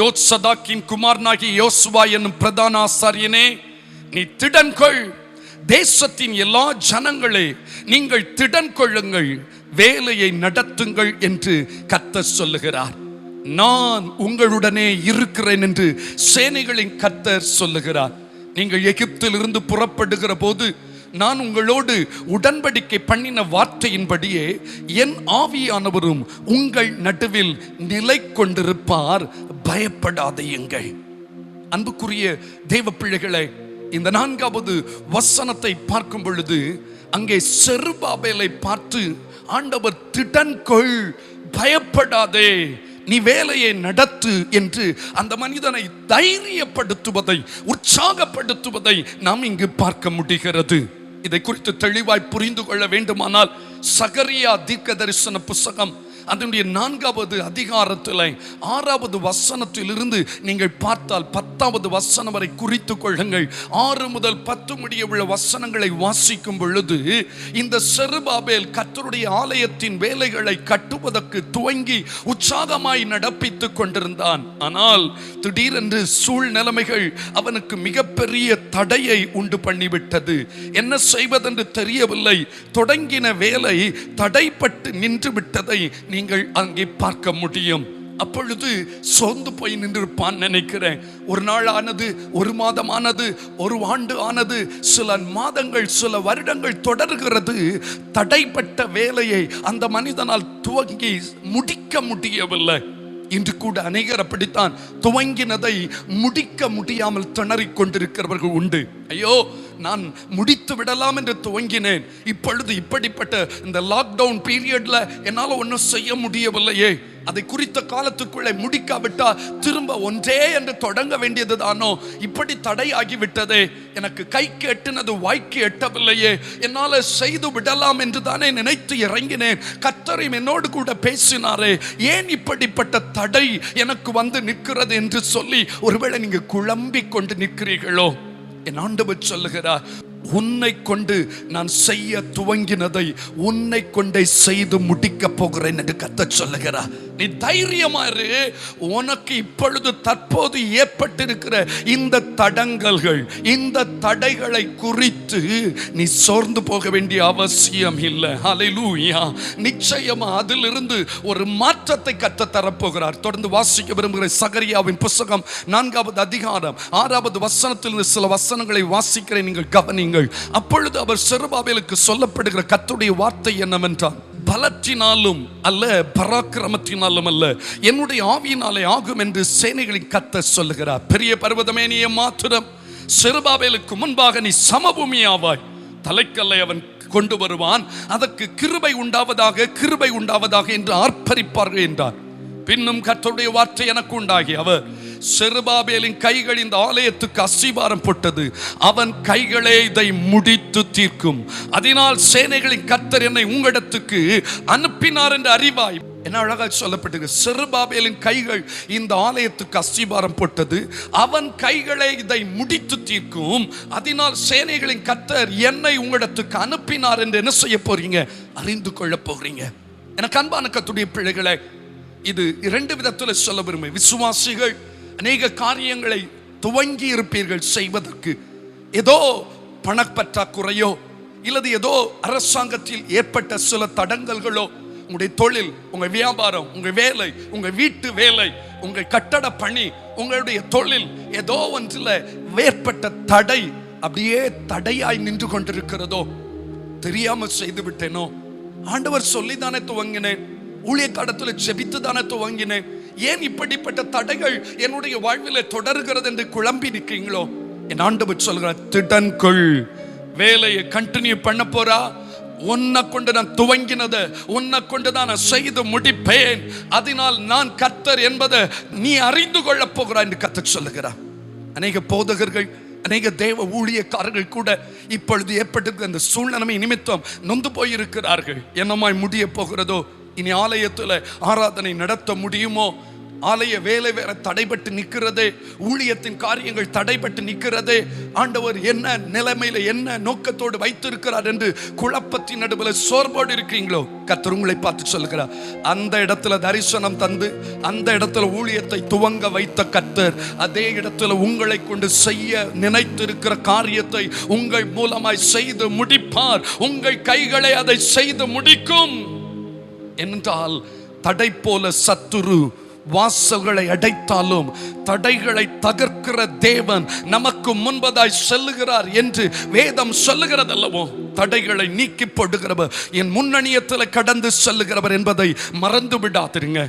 யோசதாக்கின் குமாரனாகிய யோசுவா என்னும் பிரதான ஆசாரியனே, நீ திடன் கொள். தேசத்தின் எல்லா ஜனங்களே, நீங்கள் திடன் கொள்ளுங்கள், வேலையை நடத்துங்கள் என்று கர்த்தர் சொல்லுகிறார். நான் உங்களுடனே இருக்கிறேன் என்று சேனைகளின் கர்த்தர் சொல்லுகிறார். நீங்கள் எகிப்தில் இருந்து புறப்படுகிற போது நான் உங்களோடு உடன்படிக்கை பண்ணின வார்த்தையின்படியே என் ஆவியானவரும் உங்கள் நடுவில் நிலை கொண்டிருப்பார், பயப்படாதீங்கள். அன்புக்குரிய தேவ பிள்ளைகளை, இந்த 4வது வசனத்தை பார்க்கும் பொழுது அங்கே செருபாபேலை பார்த்து ஆண்டவர் திடன் கொள், பயப்படாதே, நீ வேலையை நடத்து என்று அந்த மனிதனை தைரியப்படுத்துவதை, உற்சாகப்படுத்துவதை நாம் இங்கு பார்க்க முடிகிறது. இதை குறித்து தெளிவாய் புரிந்து கொள்ள வேண்டுமானால் சகரியா தீர்க்க தரிசன புஸ்தகம் அதனுடைய 4வது அதிகாரத்தில் 6வது வசனத்திலிருந்து நீங்கள் பார்த்தால் 10வது வசனம் வரை குறித்து கொள்ளுங்கள். 6 முதல் 10 முடிய உள்ள வசனங்களை வாசிக்கும் பொழுது இந்த செருபாபேல் கர்த்தருடைய ஆலயத்தின் வேலைகளை கட்டுவதற்கு துவங்கி உற்சாகமாய் நடப்பித்துக் கொண்டிருந்தான். ஆனால் திடீரென்று சூழ்நிலைமைகள் அவனுக்கு மிகப்பெரிய தடையை உண்டு பண்ணிவிட்டது. என்ன செய்வதென்று தெரியவில்லை. தொடங்கின வேலை தடைப்பட்டு நின்று விட்டதை நீங்கள் அங்கே பார்க்க முடியும். அப்பொழுது சோர்ந்து போய் நின்றிருப்பான் நினைக்கிறேன். ஒரு நாள் ஆனது, ஒரு மாதம் ஆனது, ஒரு ஆண்டு ஆனது, சில மாதங்கள், சில வருடங்கள் தொடர்கிறது. தடைப்பட்ட வேலையை அந்த மனிதனால் துவங்கி முடிக்க முடியவில்லை. இன்று கூட அநேகர் அப்படித்தான் துவங்கினதை முடிக்க முடியாமல் திணறிக் கொண்டிருக்கிறவர்கள் உண்டு. ஐயோ, நான் முடித்து விடலாம் என்று துவங்கினேன், இப்பொழுது இப்படிப்பட்ட இந்த லாக்டவுன் பீரியட்ல என்னால் ஒன்றும் செய்ய முடியவில்லையே, அதை குறித்த காலத்துக்குள்ளே முடிக்காவிட்டா திரும்ப ஒன்றே என்று தொடங்க வேண்டியது தானோ, இப்படி தடையாகிவிட்டதே, எனக்கு கைக்கு எட்டினது வாய்க்கு எட்டவில்லையே, என்னால் செய்து விடலாம் என்று தானே நினைத்து இறங்கினேன். கர்த்தரும் என்னோடு கூட பேசினாரே, ஏன் இப்படிப்பட்ட தடை எனக்கு வந்து நிற்கிறது என்று சொல்லி ஒருவேளை நீங்க குழம்பிக் கொண்டு நிற்கிறீர்களோ, என் ஆண்டவர் சொல்லுகிறார், உன்னை கொண்டு நான் செய்ய துவங்கினதை உன்னை கொண்டே செய்து முடிக்க போகிறேன் என்று கர்த்தர் சொல்லுகிறார். நீ தைரியமா இரு. உனக்கு இப்பொழுது தற்போது ஏற்பட்டிருக்கிற இந்த தடங்கல்கள், இந்த தடைகளை குறித்து நீ சோர்ந்து போக வேண்டிய அவசியம் இல்லை. ஹல்லேலூயா. நிச்சயமா அதிலிருந்து ஒரு மாற்றத்தை கர்த்தர் தரப்போகிறார். தொடர்ந்து வாசிக்க விரும்புகிற சகரியாவின் புத்தகம் 4வது அதிகாரம் 6வது வசனத்தில் சில வசனங்களை வாசிக்கிறேன், நீங்கள் கவனிங்கள். அப்பொழுது அவர் செருபாபேலுக்கு சொல்லப்படுகிற கர்த்தருடைய வார்த்தை என்னவென்றால், பலத்தினாலும் அல்ல, பராக்கிரமத்தினாலும் அல்ல, என்னுடைய ஆவியினாலே ஆகும் என்று சேனைகளின் கர்த்தர் சொல்லுகிறார். பெரிய பர்வதமே, நீ மாத்திரம் செருபாபேலுக்கு முன்பாக நீ சமபூமி ஆவாய். தலைக்கல்லை அவன் கொண்டு வருவான், அதற்கு கிருபை உண்டாவதாக, கிருபை உண்டாவதாக என்று ஆர்ப்பரிப்பார்கள் என்றார். பின்னும் கர்த்தருடைய வார்த்தை எனக்கு உண்டாகி, அவர் செருபாபேலின் கைகள் இந்த ஆலயத்துக்கு அஸ்திபாரம் போட்டது, அவன் கைகளே இதை முடித்து தீர்க்கும். அதனால் சேனைகளின் கர்த்தர் என்னை உங்களிடத்துக்கு அனுப்பினார் என்று அறிவாய். என்ன அழகா சொல்லப்பட்டது. செருபாபேலின் கைகள் இந்த ஆலயத்துக்கு அஸ்திபாரம் போட்டது, அவன் கைகளே இதை முடித்து தீர்க்கும். அதனால் சேனைகளின் கர்த்தர் என்னை உங்களிடத்துக்கு அனுப்பினார் என்று என்ன செய்ய போறீங்க? அறிந்து கொள்ள போறீங்க. எனக்கு அன்பான கர்த்தருடைய பிள்ளைகளே, இது 2 விதத்தில் சொல்ல விரும்புகிறேன். விசுவாசிகள் அநேக காரியங்களை துவங்கி இருப்பீர்கள் செய்வதற்கு. ஏதோ பணப்பற்றாக்குறையோ இல்லது ஏதோ அரசாங்கத்தில் ஏற்பட்ட சில தடங்கல்களோ, உங்களுடைய தொழில், உங்கள் வியாபாரம், உங்கள் வேலை, உங்கள் வீட்டு வேலை, உங்கள் கட்டட பணி, உங்களுடைய தொழில், ஏதோ ஒன்றில் ஏற்பட்ட தடை அப்படியே தடையாய் நின்று கொண்டிருக்கிறதோ, தெரியாமல் செய்து விட்டேனோ, ஆண்டவர் சொல்லிதானே துவங்கினேன், ஊழிய காலத்தில் ஜெபித்து தானே துவங்கினேன், ஏன் இப்படிப்பட்ட தடைகள் என்னுடைய வாழ்வில் தொடர்கிறது என்று குழம்பி நிற்கிறீங்களோ, என் ஆண்டவர் சொல்கிறார், திடன்கொள். வேலையை கண்டினியூ பண்ண போறா, உன்னை கொண்டு நான் துவங்கினதை உன்னை கொண்டு தான் நான் செய்து முடிப்பேன். அதனால் நான் கர்த்தர் என்பதை நீ அறிந்து கொள்ள போகிறாய் என்று கர்த்தர் சொல்லுகிறார். அநேக போதகர்கள், அநேக தேவ ஊழியக்காரர்கள் கூட இப்பொழுது ஏற்பட்டிருக்கிற அந்த சூழ்நிலை நிமித்தம் நொந்து போயிருக்கிறார்கள். என்னமாய் முடிய போகிறதோ, இனி ஆலயத்தில் ஆராதனை நடத்த முடியுமோ, ஆலய வேலை வேற தடைபட்டு நிற்கிறதே, ஊழியத்தின் காரியங்கள் தடைபட்டு நிற்கிறதே, ஆண்டவர் என்ன நிலைமையில என்ன நோக்கத்தோடு வைத்திருக்கிறார் என்று குழப்பத்தின் நடுவில் சோர்வோடு இருக்கீங்களோ, கர்த்தர் உங்களை பார்த்து சொல்லுகிறார், அந்த இடத்துல தரிசனம் தந்து அந்த இடத்துல ஊழியத்தை துவங்க வைத்த கர்த்தர் அதே இடத்துல உங்களை கொண்டு செய்ய நினைத்திருக்கிற காரியத்தை உங்கள் மூலமாய் செய்து முடிப்பார். உங்கள் கைகளை அதை செய்து முடிக்கும். என்றால் தடை போல சத்துரு வாசல்களை அடைத்தாலும் தடைகளை தகர்க்கிற தேவன் நமக்கு முன்பதாய் செல்லுகிறார் என்று வேதம் சொல்லுகிறது அல்லவோ. தடைகளை நீக்கி போடுகிறவர், என் முன்னணியத்தில் கடந்து செல்லுகிறவர் என்பதை மறந்து விடாதீங்க.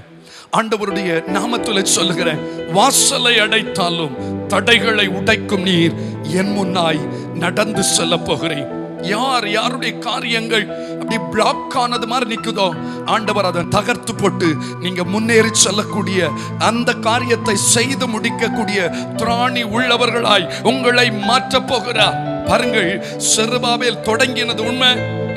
ஆண்டவருடைய நாமத்தில் சொல்லுகிற, வாசலை அடைத்தாலும் தடைகளை உடைக்கும் நீர் என் முன்னாய் நடந்து செல்ல போகிறேன். யார் யாருடைய காரியங்கள் அப்படி பிளாக் ஆனது மாதிரி நிக்குதோ, ஆண்டவர் அதை தகர்த்து போட்டு நீங்க முன்னேறி செல்லக்கூடிய, அந்த காரியத்தை செய்து முடிக்கக்கூடிய திராணி உள்ளவர்களாய் உங்களை மாற்ற போகிறார். பாருங்கள், செருபாபேல் தொடங்கினது உண்மை,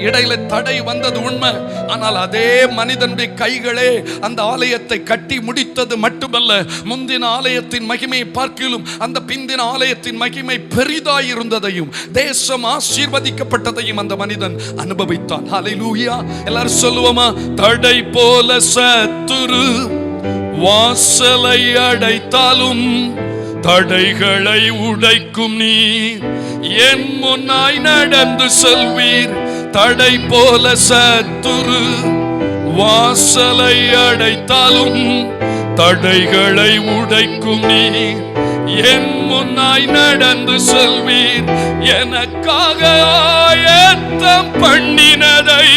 இடையில தடை வந்தது உண்மை. ஆனால் அதே மனிதனுடைய கைகளே அந்த ஆலயத்தை கட்டி முடித்தது மட்டுமல்ல, முந்தின ஆலயத்தின் மகிமையை பார்க்கிலும் அந்த பிந்தின ஆலயத்தின் மகிமை பெரிதாய் இருந்ததையும் தேசம் ஆசீர்வதிக்கப்பட்டதையும் அந்த மனிதன் அனுபவித்தான். ஹல்லேலூயா. எல்லாரும் சொல்லுவோமா? தடை போல சத்துரு வாசலை அடைத்தாலும் தடைகளை உடைக்கும் நீர் என் முன்னாய் நடந்து செல்வீர். தடை போல சத்துரு வாசலை அடைத்தாலும் தடைகளை உடைக்கும் நீர் என் முன்னாய் நடந்து செல்வீர். எனக்காக ஆயத்தம் பண்ணினதை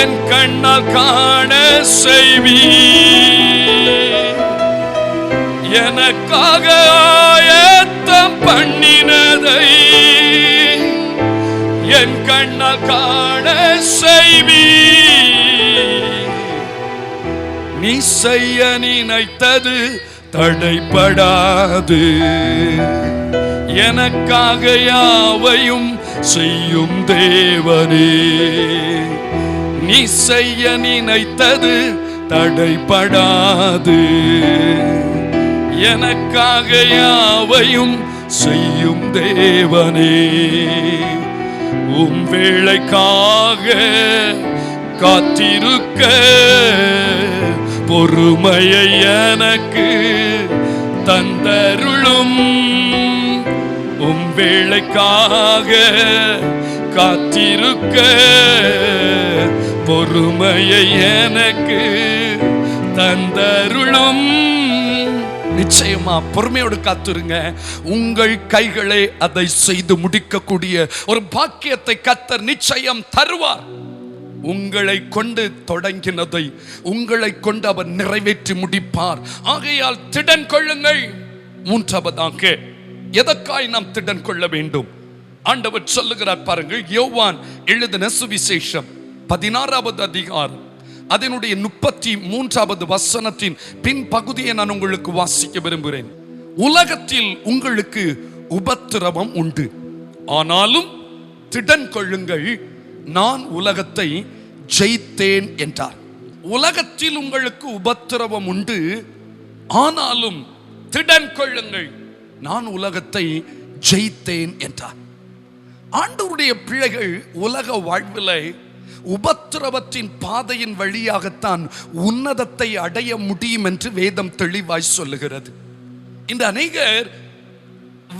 என் கண்ணால் காண செய்வீர். எனக்காக ஆயத்தம் பண்ணினதை என் கண்ணால் காண செய்வீர். நீ செய்ய நினைத்தது தடைபடாது, எனக்காக யாவையும் செய்யும் தேவனே. நீ செய்ய நினைத்தது தடைபடாது, எனக்காக யாவையும் செய்யும் தேவனே, உம் வேளைக்காக காத்திருக்க பொறுமையை எனக்கு தந்தருளும். உம் வேளைக்காக காத்திருக்க பொறுமையை எனக்கு தந்தருளும். நிச்சயமா பொறுமையோடு காத்துருங்க. உங்கள் கைகளே அதை செய்து முடிக்கக்கூடிய ஒரு பாக்கியத்தை கர்த்தர் நிச்சயம் தருவார். உங்களை கொண்டு தொடங்கினதை உங்களை கொண்டு அவர் நிறைவேற்றி முடிப்பார். ஆகையால் திடன் கொள்ளுங்கள். மூன்றாவதாக எதற்காய் நாம் திடன் கொள்ள வேண்டும்? ஆண்டவர் சொல்லுகிறார் பாருங்கள். யோவான் எழுதின சுவிசேஷம் 16வது அதிகாரம் அதனுடைய 33வது வசனத்தின் பின் பகுதியை நான் உங்களுக்கு வாசிக்க விரும்புகிறேன். உலகத்தில் உங்களுக்கு உபத்திரவம் உண்டு, ஆனாலும் திடன் கொள்ளுங்கள், நான் உலகத்தை ஜெயித்தேன் என்றார். உலகத்தில் உங்களுக்கு உபத்திரவம் உண்டு, ஆனாலும் திடன் கொள்ளுங்கள், நான் உலகத்தை ஜெயித்தேன் என்றார். ஆண்டவருடைய பிள்ளைகள் உலக வாழ்வில் உபத்திரவத்தின் பாதையின் வழியாகத்தான் உன்னதத்தை அடைய முடியும் என்று வேதம் தெளிவாய் சொல்லுகிறது. இந்த அநேகர்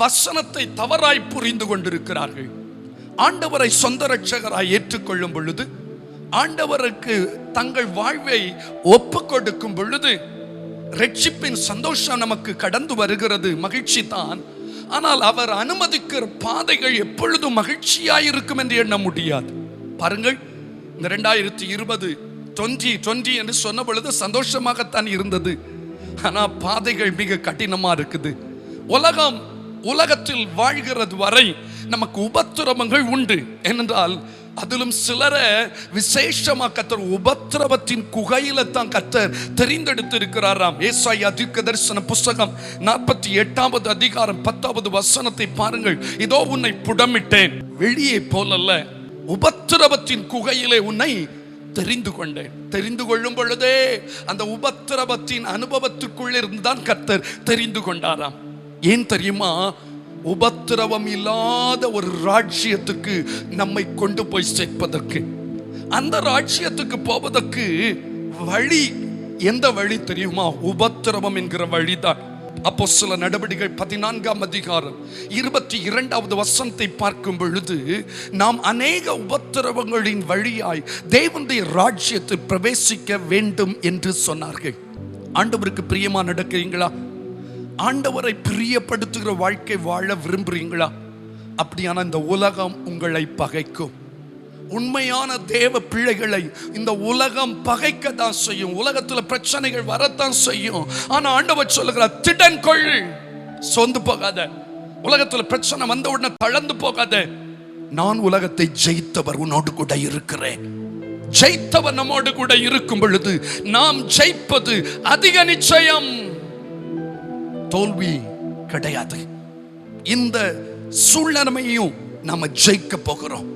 வசனத்தை தவறாய் புரிந்து கொண்டிருக்கிறார்கள். ஆண்டவரை சொந்த இரட்சகராய் ஏற்றுக்கொள்ளும் பொழுது, ஆண்டவருக்கு தங்கள் வாழ்வை ஒப்பு கொடுக்கும் பொழுது ரட்சிப்பின் சந்தோஷம் நமக்கு கடந்து வருகிறது, மகிழ்ச்சி தான். ஆனால் அவர் அனுமதிக்கிற பாதைகள் எப்பொழுதும் மகிழ்ச்சியாயிருக்கும் என்று எண்ண முடியாது. பாருங்கள், இந்த 2020 என்று சொன்ன பொழுது சந்தோஷமாகத்தான் இருந்தது. ஆனால் பாதைகள் மிக கடினமா இருக்குது. உலகத்தில் வாழ்கிறது வரை நமக்கு உபத்திரவங்கள் உண்டு. ஏனென்றால் அதிலும் சிலரை விசேஷமா கர்த்தர் உபத்திரவத்தின் குகையில தான் கர்த்தர் தெரிந்தெடுத்து இருக்கிறாராம். ஏசாயா தீர்க்கதரிசன புஸ்தகம் 48வது அதிகாரம் 10வது வசனத்தை பாருங்கள். இதோ உன்னை புடமிட்டேன், வெளியே போலல்ல, உபத்திரவத்தின் குகையிலே உன்னை தெரிந்து கொண்டேன். தெரிந்து கொள்ளும் பொழுதே அந்த உபத்திரவத்தின் அனுபவத்துக்குள்ளே இருந்துதான் கர்த்தர் தெரிந்து கொண்டாராம். ஏன் தெரியுமா? உபத்திரவம் இல்லாத ஒரு ராஜ்யத்துக்கு நம்மை கொண்டு போய் சேர்ப்பதற்கு, அந்த ராஜ்யத்துக்கு போவதற்கு வழி எந்த வழி தெரியுமா? உபத்திரவம் என்கிற வழிதான். அப்போஸ்தலர் நடவடிக்கைகள் 14ஆம் அதிகாரம் 22வது வசனத்தை பார்க்கும் பொழுது, நாம் அநேக உபத்திரவங்களின் வழியாய் தேவனுடைய ராஜ்யத்தில் பிரவேசிக்க வேண்டும் என்று சொன்னார்கள். ஆண்டவருக்கு பிரியமா நடக்கிறீங்களா? ஆண்டவரை பிரியப்படுத்துகிற வாழ்க்கை வாழ விரும்புறீங்களா? அப்படியான இந்த உலகம் உங்களை பகைக்கும். உண்மையான தேவ பிள்ளைகளை இந்த உலகம் பகைக்க தான் செய்யும். உலகத்தில் பிரச்சனைகள் வரத்தான் செய்யும். ஆனா ஆண்டவர் சொல்லுகிறார், திடன் கொள், சொந்து போகாத. உலகத்தில் பிரச்சனை வந்த உடனே தளர்ந்து போகாத. நான் உலகத்தை ஜெயித்தவர் உன்னோடு கூட இருக்கிறேன். ஜெயித்தவர் நம்மோடு கூட இருக்கும் பொழுது நாம் ஜெயிப்பது அதிக நிச்சயம். தோல்வி கிடையாது. இந்த சூழ்நிலையையும் நாம ஜெயிக்க போகிறோம்.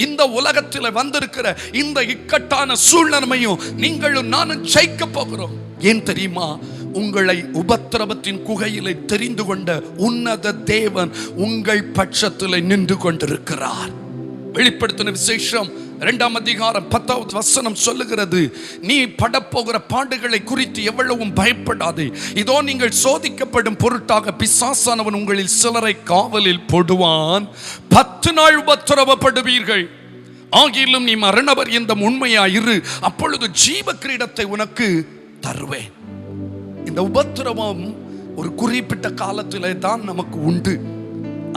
இந்த உலகத்தில் வந்திருக்கிற இந்த இக்கட்டான சூழ்நிலையையும் நீங்களும் நானும் ஜெயிக்க போகிறோம். ஏன் தெரியுமா? உங்களை உபத்திரவத்தின் குகையிலே தெரிந்து கொண்ட உன்னத தேவன் உங்கள் பட்சத்தில் நின்று கொண்டிருக்கிறார். வெளிப்படுத்தின விசேஷம் 2ஆம் அதிகாரம் 10வது வசனம் சொல்லுகிறது, நீ படப்போகிற பாடுகளை குறித்து எவ்வளவும் பயப்படாதே. இதோ நீங்கள் சோதிக்கப்படும் பொருட்டாக பிசாசானவன் உங்களில் சிலரை காவலில் போடுவான். 10 நாள் உபத்திரவப்படுவீர்கள். ஆகிலும் நீ மரணவர் என்ற உண்மையாயிரு, அப்பொழுது ஜீவ கிரீடத்தை உனக்கு தருவேன். இந்த உபத்திரவம் ஒரு குறிப்பிட்ட காலத்திலே தான் நமக்கு உண்டு.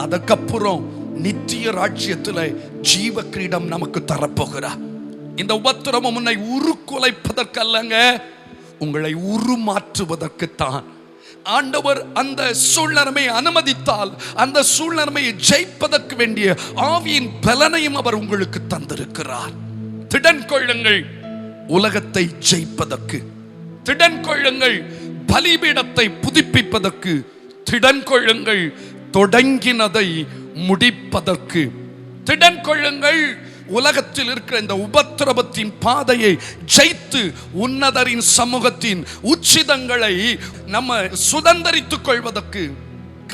அதுக்கப்புறம் நித்திய ராஜ்யத்தில் ஜீவ கிரீடம் நமக்கு தரப்போகிறார். இந்த உபத்திரவம் உன்னை உருக்குலைப்பதற்கல்லங்க, உங்களை உருமாற்றுவதற்குத்தான். ஆண்டவர் அந்த சூழ்நிலையை அனுமதித்தால் அந்த சூழ்நிலையை ஜெயிப்பதற்கு வேண்டிய ஆவியின் பலனையும் அவர் உங்களுக்கு தந்திருக்கிறார். திடன் கொள்ளுங்கள், உலகத்தை ஜெயிப்பதற்கு. திடன் கொள்ளுங்கள், பலிபீடத்தை புதுப்பிப்பதற்கு. திடன் கொள்ளுங்கள், தொடங்கினதை முடிப்பதற்கு. திடன் கொள்ளுங்கள், உலகத்தில் இருக்கிற இந்த உபத்திரவத்தின் பாதையை ஜெயித்து உன்னதரின் சமூகத்தின் உச்சிதங்களை நம்ம சுதந்தரித்துக் கொள்வதற்கு.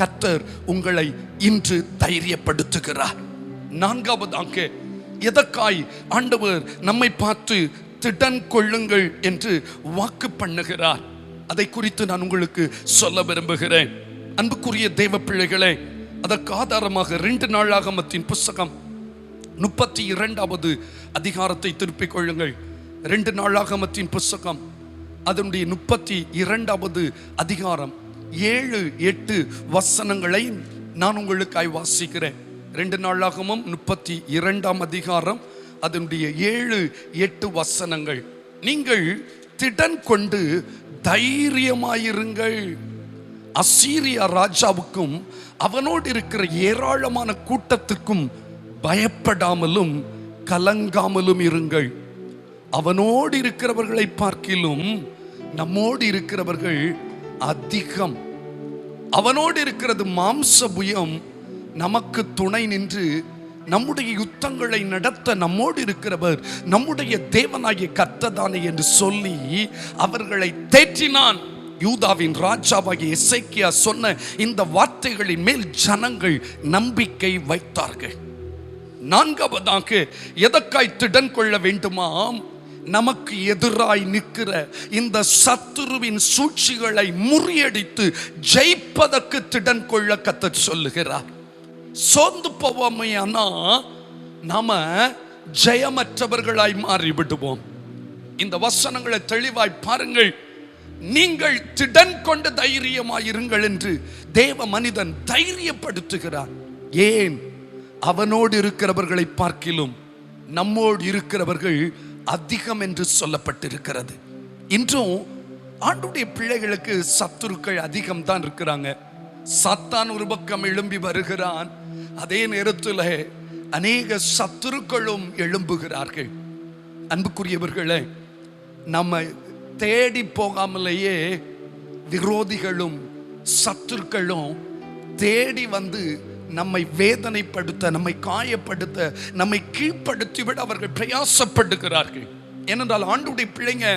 கர்த்தர் உங்களை இன்று தைரியப்படுத்துகிறார். நான்காவதாக, எதற்காய் ஆண்டவர் நம்மை பார்த்து திடன் கொள்ளுங்கள் என்று வாக்கு பண்ணுகிறார், அதை குறித்து நான் உங்களுக்கு சொல்ல விரும்புகிறேன். அன்புக்குரிய தேவ பிள்ளைகளே, அதற்கு ஆதாரமாக 2 நாளாகமத்தின் புஸ்தகம் 32வது அதிகாரத்தை திருப்பிக் கொள்ளுங்கள். 2 நாளாகமத்தின் புஸ்தகம் அதனுடைய 32வது அதிகாரம் 7-8 வசனங்களை நான் உங்களுக்காய் வாசிக்கிறேன். 2 நாளாகமம் 32ஆம் அதிகாரம் அதனுடைய 7-8 வசனங்கள். நீங்கள் திடன் கொண்டு தைரியமாயிருங்கள். அசீரியா ராஜாவுக்கும் அவனோடு இருக்கிற ஏராளமான கூட்டத்திற்கும் பயப்படாமலும் கலங்காமலும் இருங்கள். அவனோடு இருக்கிறவர்களை பார்க்கிலும் நம்மோடு இருக்கிறவர்கள் அதிகம். அவனோடு இருக்கிறது மாம்ச புயம், நமக்கு துணை நின்று நம்முடைய யுத்தங்களை நடத்த நம்மோடு இருக்கிறவர் நம்முடைய தேவனாகிய கர்த்தர்தானே என்று சொல்லி அவர்களை தேற்றினான். யூதாவின் ராஜாவாகிய எசேக்கியா சொன்ன இந்த வார்த்தைகளின் மேல் ஜனங்கள் நம்பிக்கை வைத்தார்கள். நான்காவதாக, எதற்காய் திடன் கொள்ள வேண்டுமாம்? நமக்கு எதிராய் நிற்கிற இந்த சத்துருவின் சூழ்ச்சிகளை முறியடித்து ஜெயிப்பதற்கு திடன் கொள்ள கர்த்தர் சொல்லுகிறார். சோர்ந்து போவோமையானா நாம ஜெயமற்றவர்களாய் மாறிவிடுவோம். இந்த வசனங்களை தெளிவாய் பாருங்கள். நீங்கள் திடன் கொண்டு தைரியமாயிருங்கள் என்று தேவ மனிதன் தைரியப்படுத்துகிறார். ஏன்? அவனோடு இருக்கிறவர்களை பார்க்கிலும் நம்மோடு இருக்கிறவர்கள் அதிகம் என்று சொல்லப்பட்டிருக்கிறது. இன்றும் ஆண்டுடைய பிள்ளைகளுக்கு சத்துருக்கள் அதிகம் தான் இருக்கிறாங்க. சாத்தான் ஒரு பக்கம் எழும்பி வருகிறான், அதே நேரத்தில் அநேக சத்துருக்களும் எழும்புகிறார்கள். அன்புக்குரியவர்களே, நம்ம தேடி போகாமலேயே விரோதிகளும் சத்துருக்களும் தேடி வந்து நம்மை வேதனைப்படுத்த, நம்மை காயப்படுத்த, நம்மை கீழ்ப்படுத்திவிட அவர்கள் பிரயாசப்படுகிறார்கள். ஏனென்றால் ஆண்டுடைய பிள்ளைங்க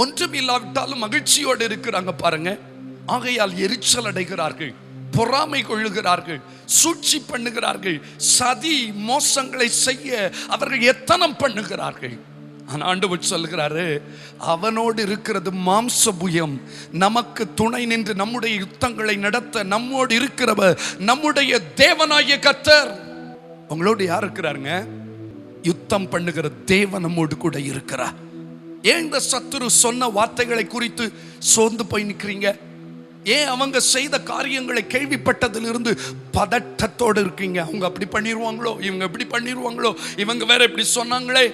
ஒன்றும் இல்லாவிட்டாலும் மகிழ்ச்சியோடு இருக்கிறாங்க பாருங்க. ஆகையால் எரிச்சல் அடைகிறார்கள், பொறாமை கொள்ளுகிறார்கள், சூழ்ச்சி பண்ணுகிறார்கள், சதி மோசங்களை செய்ய அவர்கள் எத்தனம் பண்ணுகிறார்கள். ஆனால் ஆண்டவர் சொல்கிறாரு, அவனோடு இருக்கிறது மாம்ச புயம், நமக்கு துணை நின்று நம்முடைய யுத்தங்களை நடத்த நம்மோடு இருக்கிறவர் நம்முடைய தேவனாகிய கர்த்தர். உங்களோடு யார் இருக்கிறாருங்க? யுத்தம் பண்ணுகிற தேவன் நம்மோடு கூட இருக்கிறார். ஏன் இந்த சத்துரு சொன்ன வார்த்தைகளை குறித்து சோர்ந்து போய் நிற்கிறீங்க? ஏன் அவங்க செய்த காரியங்களை கேள்விப்பட்டதிலிருந்து பதட்டத்தோடு இருக்கீங்க? அவங்க அப்படி பண்ணிடுவாங்களோ, இவங்க இப்படி பண்ணிடுவாங்களோ, இவங்க வேற இப்படி சொன்னாங்களே.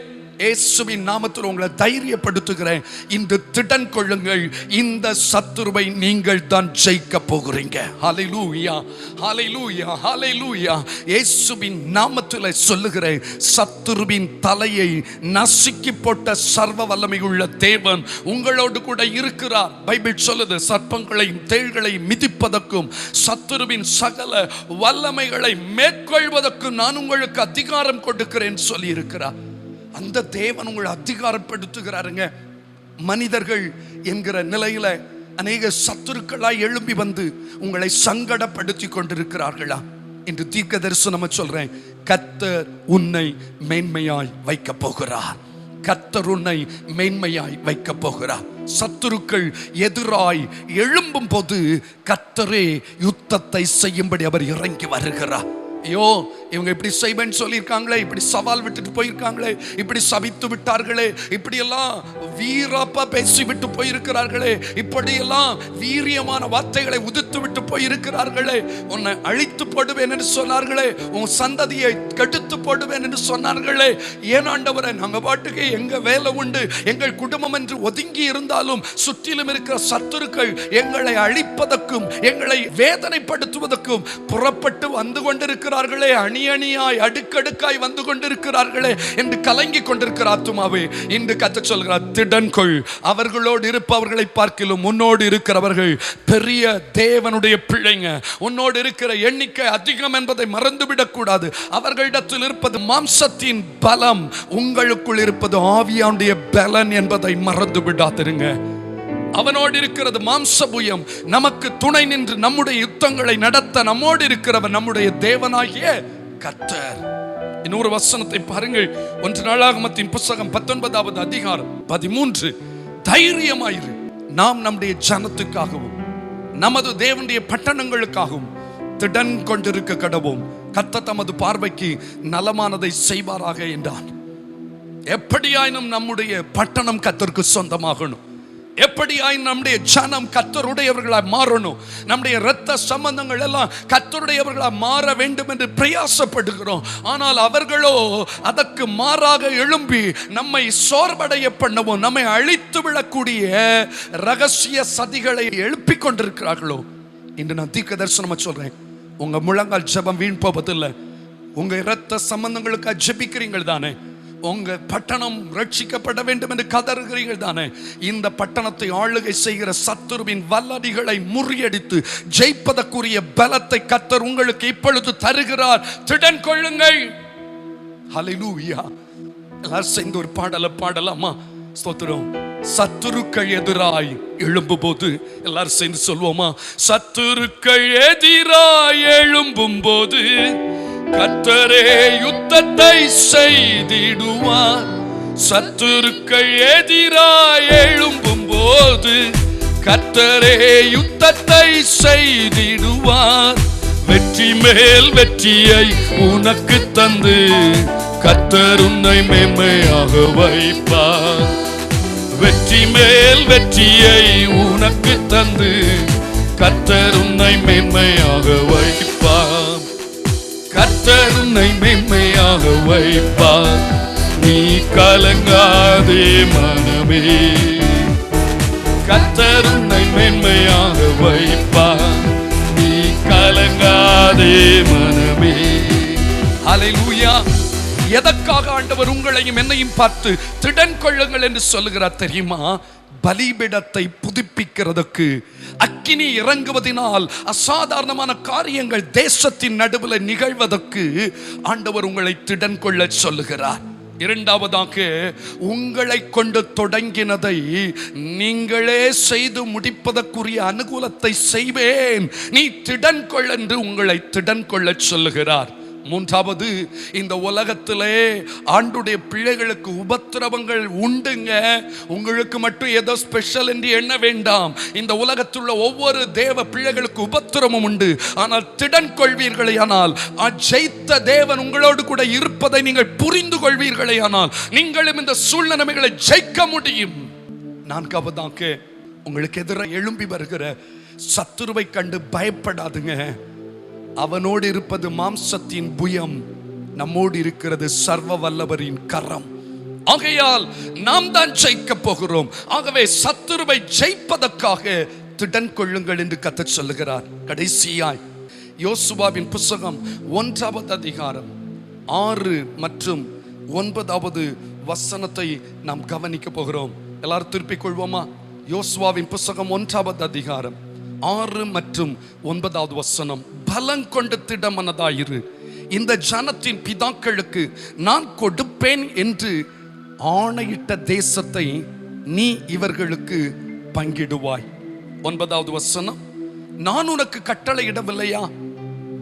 இயேசுவின் நாமத்தில் உங்களை தைரியப்படுத்துகிறேன், இன்று திடன் கொள்ளுங்கள். இந்த சத்துருவை நீங்கள் தான் ஜெயிக்க போகிறீங்க. ஹல்லேலூயா, ஹல்லேலூயா, ஹல்லேலூயா. இயேசுவின் நாமத்தில் சொல்லுகிறேன், சத்துருவின் தலையை நசுக்கி போட்ட சர்வ வல்லமை உள்ள தேவன் உங்களோடு கூட இருக்கிறார். பைபிள் சொல்லுது, சர்ப்பங்களையும் தேள்களையும் மிதிப்பதற்கும் சத்துருவின் சகல வல்லமைகளை மேற்கொள்வதற்கும் நான் உங்களுக்கு அதிகாரம் கொடுக்கிறேன் சொல்லி இருக்கிறார். அந்த தேவன் உங்களை அதிகாரப்படுத்துகிறாருங்க. மனிதர்கள் என்கிற நிலையில அநேக சத்துருக்களாய் எழும்பி வந்து உங்களை சங்கடப்படுத்தி கொண்டிருக்கிறார்களா? என்று தீர்க்க தரிசனம் சொல்றேன், கர்த்தர் உன்னை மேன்மையாய் வைக்க போகிறார். கர்த்தர் உன்னை மேன்மையாய் வைக்க போகிறார். சத்துருக்கள் எதிராய் எழும்பும் போது கர்த்தரே யுத்தத்தை செய்யும்படி அவர் இறங்கி வருகிறார். ஐயோ, இவங்க இப்படி செய்வேன்னு சொல்லியிருக்காங்களே, இப்படி சவால் விட்டுட்டு போயிருக்காங்களே, இப்படி சபித்து விட்டார்களே, இப்படியெல்லாம் வீராப்பா பேசி விட்டு போயிருக்கிறார்களே, இப்படியெல்லாம் வீரியமான வார்த்தைகளை உதித்து விட்டு போயிருக்கிறார்களே, உன்னை அழித்து போடுவேன் என்று சொன்னார்களே, உன் சந்ததியை கெடுத்து போடுவேன் என்று சொன்னார்களே. ஏன் ஆண்டவரே, நாங்கள் பாட்டுக்கு எங்க வேலை உண்டு, எங்கள் குடும்பம் என்று ஒதுங்கி இருந்தாலும் சுற்றிலும் இருக்கிற சத்துருக்கள் எங்களை அழிப்பதற்கும் எங்களை வேதனைப்படுத்துவதற்கும் புறப்பட்டு வந்து கொண்டிருக்கிறார்களே, அணி அணியாய் அடுக்கடுக்காய் வந்து கொண்டிருக்கிறார்களே என்று கலங்கி கொண்டிருக்கிற ஆத்துமாவே, இன்று கர்த்தர் சொல்கிறார், திடன் கொள். அவர்களோடு இருப்பவர்களை பார்க்கிலும் உன்னோடு இருக்கிறவர்கள் பெரிய தேவனுடைய பிள்ளைங்க. உன்னோடு இருக்கிற எண்ணிக்கை அதிகம் என்பதை மறந்துவிடக் கூடாது. அவர்களிடத்தில் இருப்பது மாம்சத்தின் பலம், உங்களுக்குள் இருப்பது ஆவியானுடைய பலன் என்பதை மறந்து விடாதிருங்க. அவனோடு இருக்கிறது மாம்சபுயம், நமக்கு துணை நின்று நம்முடைய யுத்தங்களை நடத்த நம்மோடு இருக்கிறவர் நம்முடைய தேவனாகிய கர்த்தர். இன்னொரு வசனத்தை பாருங்கள், 1 நாளாகமத்தின் புத்தகம் 19வது அதிகாரம் 13. தைரியமாயிரு, நாம் நம்முடைய ஜனத்துக்காகவும் நமது தேவனுடைய பட்டணங்களுக்காகவும் திடன் கொண்டிருக்க கடவோம். கர்த்தர் தமது பார்வைக்கு நலமானதை செய்வாராக என்றான். எப்படியாயினும் நம்முடைய பட்டணம் கர்த்தருக்கு சொந்தமாகணும். எப்படியாயினும் நம்முடைய ஜனம் கர்த்தருடையவர்களாய் மாறணும். நம்முடைய இரத்த சம்பந்தங்கள் எல்லாம் கர்த்தருடையவர்களாய் மாற வேண்டும் என்று பிரயாசப்படுகிறோம். ஆனால் அவர்களோ அதற்கு மாறாக எழும்பி நம்மை சோர்வடைய பண்ணவும், நம்மை அழித்து விடக்கூடிய ரகசிய சதிகளை எழுப்பிக் கொண்டிருக்கிறார்களோ. இன்று நான் தீர்க்க தரிசனமா சொல்றேன், உங்க முழங்கால் ஜெபம் வீண் போவதில்லை. உங்க இரத்த சம்பந்தங்களுக்காக ஜெபிக்கிறீர்கள் தானே, உங்க பட்டணம் ரட்சிக்கப்பட வேண்டும் என்று கதறுகிறீர்கள் தானே, இந்த பட்டணத்தை ஆளுகை செய்கிற சத்துருவின் வல்லடிகளை முறியடித்து ஜெயிப்பதற்குரிய பலத்தை கர்த்தர் உங்களுக்கு இப்பொழுது தருகிறார். திடன் கொள்ளுங்கள். ஹல்லேலூயா. எல்லாரும் சேர்ந்து ஒரு பாடலை பாடலாமா? ஸ்தோத்திரம். சத்துருக்கள் எதிராய் எழும்பும் போது எல்லாரும் சேர்ந்து சொல்வோமா? சத்துருக்கள் எதிராய் எழும்பும் போது கர்த்தரே யுத்தத்தை செய்திடுவார். சத்துருக்கள் எதிராய் எழும்பும் போது கர்த்தரே யுத்தத்தை செய்திடுவார். வெற்றி மேல் வெற்றியை உனக்கு தந்து கர்த்தர் உன்னை மேன்மையாக வைப்பார். வெற்றி மேல் வெற்றியை உனக்கு தந்து கர்த்தர் உன்னை மேன்மையாக வைப்பார். கர்த்தர் உன்னை மேன்மையாக வைப்பார். நீ கலங்காதே மனமே, கர்த்தர் உன்னை மேன்மையாக வைப்பார். நீ கலங்காதே மனமே. ஹல்லேலூயா. எதற்காக ஆண்டவர் உங்களையும் என்னையும் பார்த்து திடன் கொள்ளுங்கள் என்று சொல்லுகிறார் தெரியுமா? பலிபீடத்தை புதுப்பிக்கிறதுக்கு, அக்கினி இறங்குவதனால் அசாதாரணமான காரியங்கள் தேசத்தின் நடுவில் நிகழ்வதற்கு ஆண்டவர் உங்களை திடன் கொள்ள சொல்லுகிறார். இரண்டாவதாக, உங்களை கொண்டு தொடங்கினதை நீங்களே செய்து முடிப்பதற்குரிய அனுகூலத்தை செய்வேன், நீ திடன் கொள் என்று உங்களை திடன் கொள்ள சொல்லுகிறார். மூன்றாவது, இந்த உலகத்திலே ஆண்டுடைய பிள்ளைகளுக்கு உபத்திரவங்கள் உண்டுங்க. உங்களுக்கு மட்டும் ஏதோ ஸ்பெஷல் என்று எண்ண வேண்டாம். இந்த உலகத்தில் உள்ள ஒவ்வொரு தேவ பிள்ளைகளுக்கு உபத்திரமும் உண்டு. ஆனால் திடன் கொள்வீர்களே ஆனால், ஜெயித்த தேவன் உங்களோடு கூட இருப்பதை நீங்கள் புரிந்து கொள்வீர்களே ஆனால், நீங்களும் இந்த சூழ்நிலைகளை ஜெயிக்க முடியும். நான்காவதாக, உங்களுக்கு எதிராக எழும்பி வருகிற சத்துருவை கண்டு பயப்படாதுங்க. அவனோடு இருப்பது மாம்சத்தின் புயம், நம்மோடு இருக்கிறது சர்வ வல்லவரின் கரம். ஆகையால் நாம் தான் ஜெயிக்க போகிறோம். ஆகவே சத்துருவை ஜெயிப்பதற்காக திடன் கொள்ளுங்கள் என்று கர்த்தர் சொல்லுகிறார். கடைசியாய் யோசுவாவின் புத்தகம் 1வது அதிகாரம் 6 மற்றும் 9வது வசனத்தை நாம் கவனிக்க போகிறோம். எல்லாரும் திருப்பிக் கொள்வோமா? யோசுவாவின் புத்தகம் 1வது அதிகாரம் 6 மற்றும் 9வது வசனம். பலம் கொண்டு திடமனதாயிரு, இந்த ஜனத்தின் பிதாக்களுக்கு நான் கொடுப்பேன் என்று ஆணையிட்ட தேசத்தை நீ இவர்களுக்கு பங்கிடுவாய். 9வது வசனம். நான் உனக்கு கட்டளை இடவில்லையா?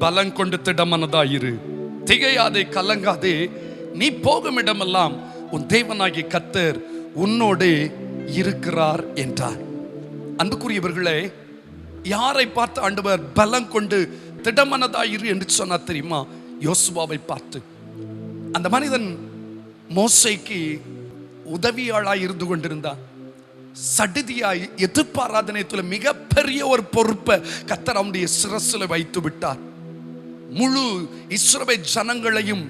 பலம் கொண்டு திடமனதாயிரு, திகையாதே, கலங்காதே, நீ போகும் இடமெல்லாம் உன் தேவனாகிய கர்த்தர் உன்னோடே இருக்கிறார் என்றார். அன்புக்குரியவர்களே, யாரை பார்த்து ஆண்டவர் பலம் கொண்டு திடமனதாயிரு என்று சொன்னார் தெரியுமா? யோசுவாவை பார்த்து. அந்த மனிதன் மோசேக்கு உதவியாளாய் இருந்து கொண்டிருந்தான். சடிதியாய் எதிர்பாராதனைத்துல மிகப்பெரிய ஒரு பொறுப்பை கர்த்தர் அவனுடைய சிரசில் வைத்து விட்டார். முழு இஸ்ரவேல் ஜனங்களையும்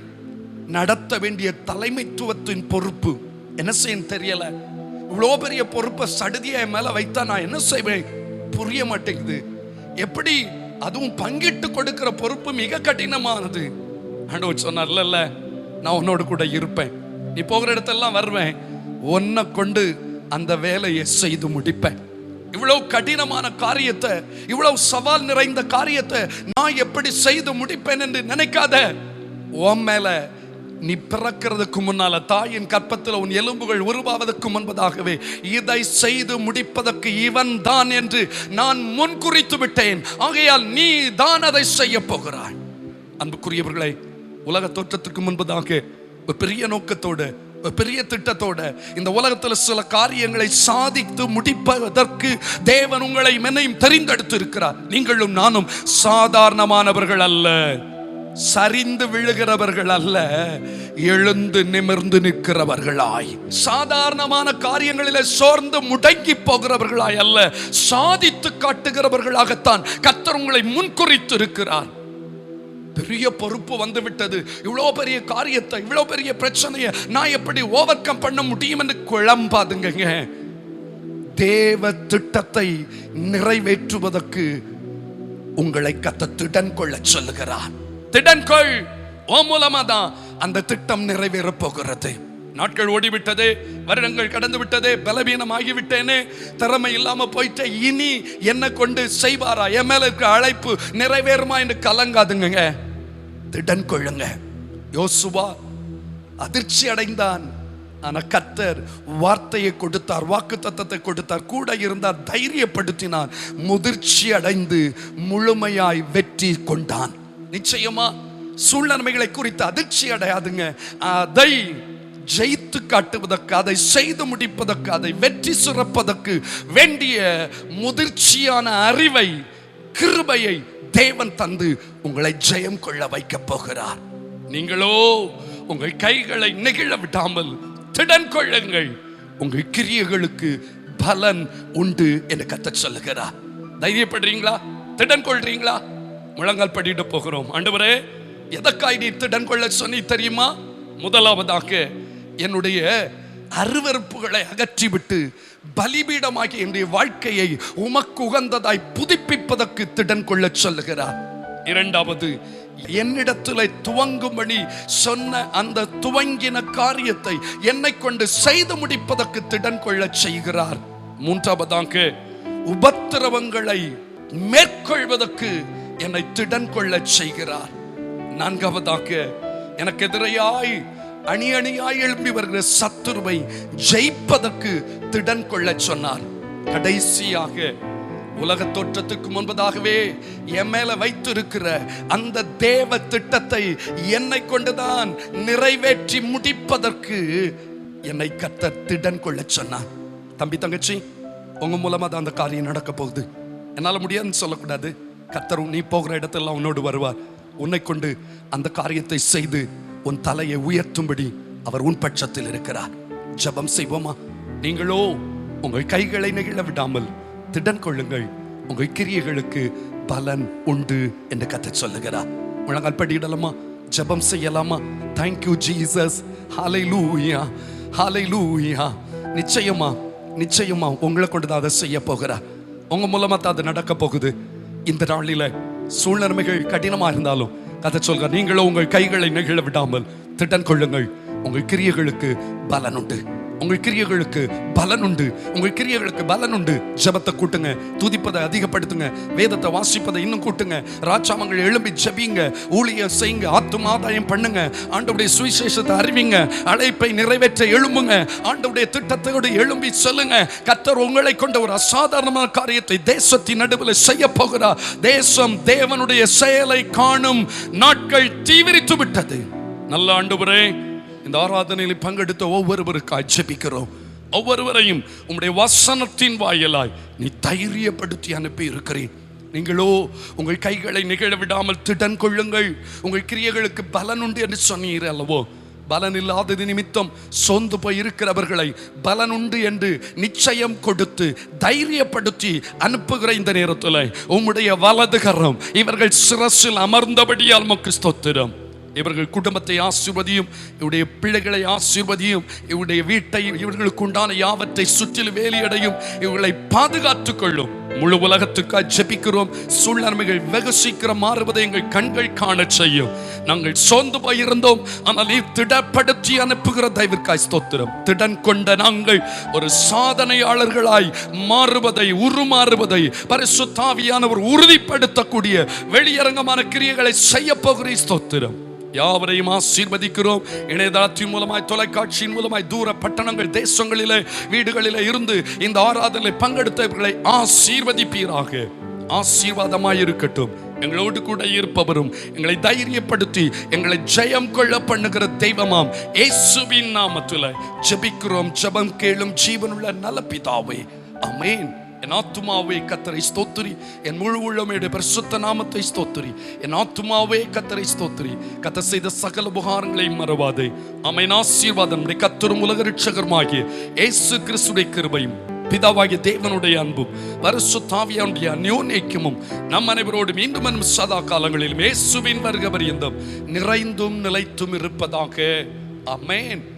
நடத்த வேண்டிய தலைமைத்துவத்தின் பொறுப்பு. என்ன செய்ய தெரியல. இவ்வளோ பெரிய பொறுப்பை சடுதியை மேல வைத்தா நான் என்ன செய்வேன்? புரிய மாட்டேங்குது. எப்படி? அதுவும் பங்கிட்டு கொடுக்கிற பொறுப்பு மிக கடினமானது. ஆண்டவர் சொன்னார், இல்ல நான் உன்னோடு கூட இருப்பேன், நீ போகிற இடத்தெல்லாம் வருவேன், உன்னை கொண்டு அந்த வேலையை செய்து முடிப்பேன். இவ்வளவு கடினமான காரியத்தை, இவ்வளவு சவால் நிறைந்த காரியத்தை நான் எப்படி செய்து முடிப்பேன் என்று நினைக்காத. உன் மேல நீ பிறக்கிறதுக்கு முன்னால தாயின் கற்பத்தில் உன் எலும்புகள் உருவாவதற்கு முன்பதாகவே இதை செய்து முடிப்பதற்கு இவன் தான் என்று நான் முன்குறித்து விட்டேன். ஆகையால் நீ தான் அதை செய்ய போகிறாய். அன்புக்குரியவர்களே, உலக தோற்றத்திற்கு முன்பதாக ஒரு பெரிய நோக்கத்தோடு, ஒரு பெரிய திட்டத்தோட இந்த உலகத்தில் சில காரியங்களை சாதித்து முடிப்பதற்கு தேவன் உங்களை மென்னையும் தெரிந்தெடுத்து இருக்கிறார். நீங்களும் நானும் சாதாரணமானவர்கள் அல்ல, சரிந்து விழுகிறவர்கள் அல்ல, எழுந்து நிமிர்ந்து நிற்கிறவர்களாய், சாதாரணமான காரியங்களிலே சோர்ந்து முடங்கி போகிறவர்களாய் அல்ல, சாதித்து காட்டுகிறவர்களாகத்தான் கர்த்தர் உங்களை முன்குறித்து இருக்கிறார். பெரிய பொறுப்பு வந்து விட்டது, இவ்வளவு பெரிய காரியத்தை, இவ்வளவு பெரிய பிரச்சனையை நான் எப்படி ஓவர் கம் பண்ண முடியும் என்று குழம்பாதுங்க. தேவ திட்டத்தை நிறைவேற்றுவதற்கு உங்களை கர்த்தர் திடன் கொள்ள சொல்லுகிறார். திடன் கொள், ஓ மூலமா தான் அந்த திட்டம் நிறைவேற போகிறது. நாட்கள் ஓடிவிட்டதே, வருடங்கள் கடந்து விட்டதே, பலவீனமாகிவிட்டேனே, திறமை இல்லாம போயிட்டே, இனி என்ன கொண்டு செய்வாரா, என் மேல இருக்க அழைப்பு நிறைவேறுமா என்று கலங்காதுங்க. திடன் கொள்ளுங்க. யோசுவா அதிர்ச்சி அடைந்தான், ஆனா கர்த்தர் வார்த்தையை கொடுத்தார், வாக்கு தத்தத்தை கொடுத்தார், கூட இருந்தார், தைரியப்படுத்தினார், முதிர்ச்சி அடைந்து முழுமையாய் வெற்றி கொண்டான். நிச்சயமா சூழ்நிலைகளை குறித்து அதிர்ச்சி அடையாதுங்க. அதை ஜெயித்து காட்டுவதற்கு, அதை செய்து முடிப்பதற்கு, அதை வெற்றி சுரப்பதற்கு வேண்டிய முதிர்ச்சியான அறிவை, கிருபையை தேவன் தந்து உங்களை ஜெயம் கொள்ள வைக்க போகிறார். நீங்களோ உங்கள் கைகளை நெகிழ விடாமல் திடன் கொள்ளுங்கள். உங்கள் கிரியைகளுக்கு பலன் உண்டு என்று கர்த்தர் சொல்லுகிறார். தைரியப்படுறீங்களா? திடன் கொள்றீங்களா? முழங்கால் படிட்டு போகிறோம். ஆண்டவரே, எதற்காய் நீ திடன் கொள்ள சொன்னி தெரியுமா? முதலாவதாக என்னுடைய அருவருப்புகளை அகற்றிவிட்டு பலிபீடமாகி என்னுடைய வாழ்க்கையை உமக்கு உகந்ததாய் புதுப்பிப்பதற்கு திடன் கொள்ள சொல்லுகிறார். இரண்டாவது, என்னிடத்தில் துவங்கும்படி சொன்ன அந்த துவங்கின காரியத்தை என்னை கொண்டு செய்து முடிப்பதற்கு திடன் கொள்ள செய்கிறார். மூன்றாவதாக, உபத்திரவங்களை மேற்கொள்வதற்கு என்னை திடன் கொள்ள செய்கிறார். நான்காவதாக, எனக்கு எதிரையாய் அணி அணியாய் எழும்பி வருகிற சத்துருவை ஜெயிப்பதற்கு திடன் கொள்ள சொன்னார். கடைசியாக, உலக தோற்றத்துக்கு முன்பதாகவே என் மேல வைத்திருக்கிற அந்த தேவ திட்டத்தை என்னை கொண்டுதான் நிறைவேற்றி முடிப்பதற்கு என்னை கர்த்தர் திடன் கொள்ள சொன்னார். தம்பி, தங்கச்சி, உங்க மூலமா தான் அந்த காரியம் நடக்க போகுது. என்னால முடியாதுன்னு சொல்லக்கூடாது. கர்த்தர் நீ போகிற இடத்துல உன்னோடு வருவார். உன்னை கொண்டு அந்த காரியத்தை செய்து உன் தலையை உயர்த்தும்படி அவர் உன் பட்சத்தில் இருக்கிறார். ஜெபம் செய்வோமா? நீங்களோ உங்கள் கைகளை நெகிழ விடாமல் திடன் கொள்ளுங்கள். உங்கள் கிரியைகளுக்கு பலன் உண்டு என்று கர்த்தர் சொல்லுகிறார். முழங்கால் படியிடலாமா? ஜெபம் செய்யலாமா? Thank you Jesus. Hallelujah, hallelujah. நிச்சயமா நிச்சயமா உங்களை கொண்டு தான் அதை செய்ய போகிறார். உங்க மூலமா தான் அது நடக்க போகுது. இந்த நாளில சூழ்நிலைகள் கடினமா இருந்தாலும் கதை சொல்க, நீங்களும் உங்கள் கைகளை நெகிழ விடாமல் திடன் கொள்ளுங்கள். உங்கள் கிரியைகளுக்கு பலன் உண்டு. உங்கள் கிரியைகளுக்கு பலன் உண்டு. உங்கள் கிரியைகளுக்கு பலன் உண்டு. ஜெபத்தை கூட்டுங்க, துதிப்பதை அதிகப்படுத்துங்க, வேதத்தை வாசிப்பதை இன்னும் கூட்டுங்க, ராஜாமங்கள் எழும்பி ஜெபிங்க, ஊழிய செய்யுங்க, ஆத்துமாதாயம் பண்ணுங்க, ஆண்டவருடைய சுவிசேஷத்தை அறிவிங்க, அழைப்பை நிறைவேற்ற எழும்புங்க, ஆண்டவருடைய திட்டத்தோடு எழும்பி சொல்லுங்க. கர்த்தர் உங்களை கொண்ட ஒரு அசாதாரணமான காரியத்தை தேசத்தின் நடுவில் செய்ய போகிறார். தேசம் தேவனுடைய செயலை காணும் நாட்கள் தீவிரித்து விட்டது. நல்ல ஆண்டவரே, இந்த ஆராதனையில் பங்கெடுத்த ஒவ்வொருவருக்காய் ஜெபிக்கிறோம். ஒவ்வொருவரையும் உம்முடைய வசனத்தின் வாயிலாய் நீ தைரியப்படுத்தி அனுப்பி இருக்கிறேன். நீங்களோ உங்கள் கைகளை நிகழ விடாமல் திடன் கொள்ளுங்கள். உங்கள் கிரியைகளுக்கு பலன் உண்டு என்று சொன்னீர் அல்லவோ? பலன் இல்லாதது நிமித்தம் சோர்ந்து போய் இருக்கிறவர்களை பலன் உண்டு என்று நிச்சயம் கொடுத்து தைரியப்படுத்தி அனுப்புகிற இந்த நேரத்தில் உம்முடைய வலதுகரம் இவர்கள் சிரசில் அமர்ந்தபடியால் உமக்கு ஸ்தோத்திரம். இவர்கள் குடும்பத்தை ஆசீர்வதியும், இவருடைய பிள்ளைகளை ஆசீர்வதியும், இவருடைய வீட்டை, இவர்களுக்கு உண்டான யாவற்றை சுற்றிலும் வேலியடையும், இவர்களை பாதுகாத்துக் கொள்ளும். முழு உலகத்துக்காக ஜெபிக்கிறோம். சூழ்நிலைகள் வெகு சீக்கிரம் மாறுவதை எங்கள் கண்கள் காண செய்யும். நாங்கள் சோர்ந்து போயிருந்தோம், ஆனால் நீ திடப்படுத்தி அனுப்புகிற தயவிற்காய் ஸ்தோத்திரம். திடன் கொண்ட நாங்கள் ஒரு சாதனையாளர்களாய் மாறுவதை, உருமாறுவதை பரிசுத்த ஆவியானவர் உறுதிப்படுத்தக்கூடிய வெளியரங்கமான கிரியைகளை செய்ய போகிற ஸ்தோத்திரம். யாவரையும் ஆசீர்வதிக்கிறோம். இணையதளத்தின் மூலமாய், தொலைக்காட்சியின் மூலமாய், தூர பட்டணங்கள், தேசங்களிலே, வீடுகளிலே இருந்து இந்த ஆராதனை பங்கெடுத்தவர்களை ஆசீர்வதிப்பீராக. ஆசீர்வாதமாய் இருக்கட்டும். எங்களோடு கூட இருப்பவரும் எங்களை தைரியப்படுத்தி எங்களை ஜெயம் கொள்ள பண்ணுகிற தெய்வமாம் இயேசுவின் நாமத்தில் ஜெபிக்கிறோம். ஜெபம் கேளும் ஜீவனுள்ள நல்ல பிதாவே, ஆமென். என் ஆத்துமாவே கர்த்தரை ஸ்தோத்திரி, என் முழு உள்ளமையுடைய பரிசுத்த நாமத்தை ஸ்தோத்திரி. என் ஆத்துமாவே கர்த்தரை ஸ்தோத்திரி, கர்த்தர் செய்த சகல உபகாரங்களையும் மறவாதே. ஆமென். ஆசீர்வாதம் கர்த்தரும் உலக இரட்சகருமாகிய இயேசு கிறிஸ்துவின் கிருபையும் பிதாவாகிய தேவனுடைய அன்பும் பரிசுத்த ஆவியானுடைய அந்யோன்யமும் நம் அனைவரோடு மீண்டும் சதா காலங்களிலும் இயேசுவின் வருகை பரியந்தம் நிறைந்தும் நிலைத்தும் இருப்பதாக. ஆமென்.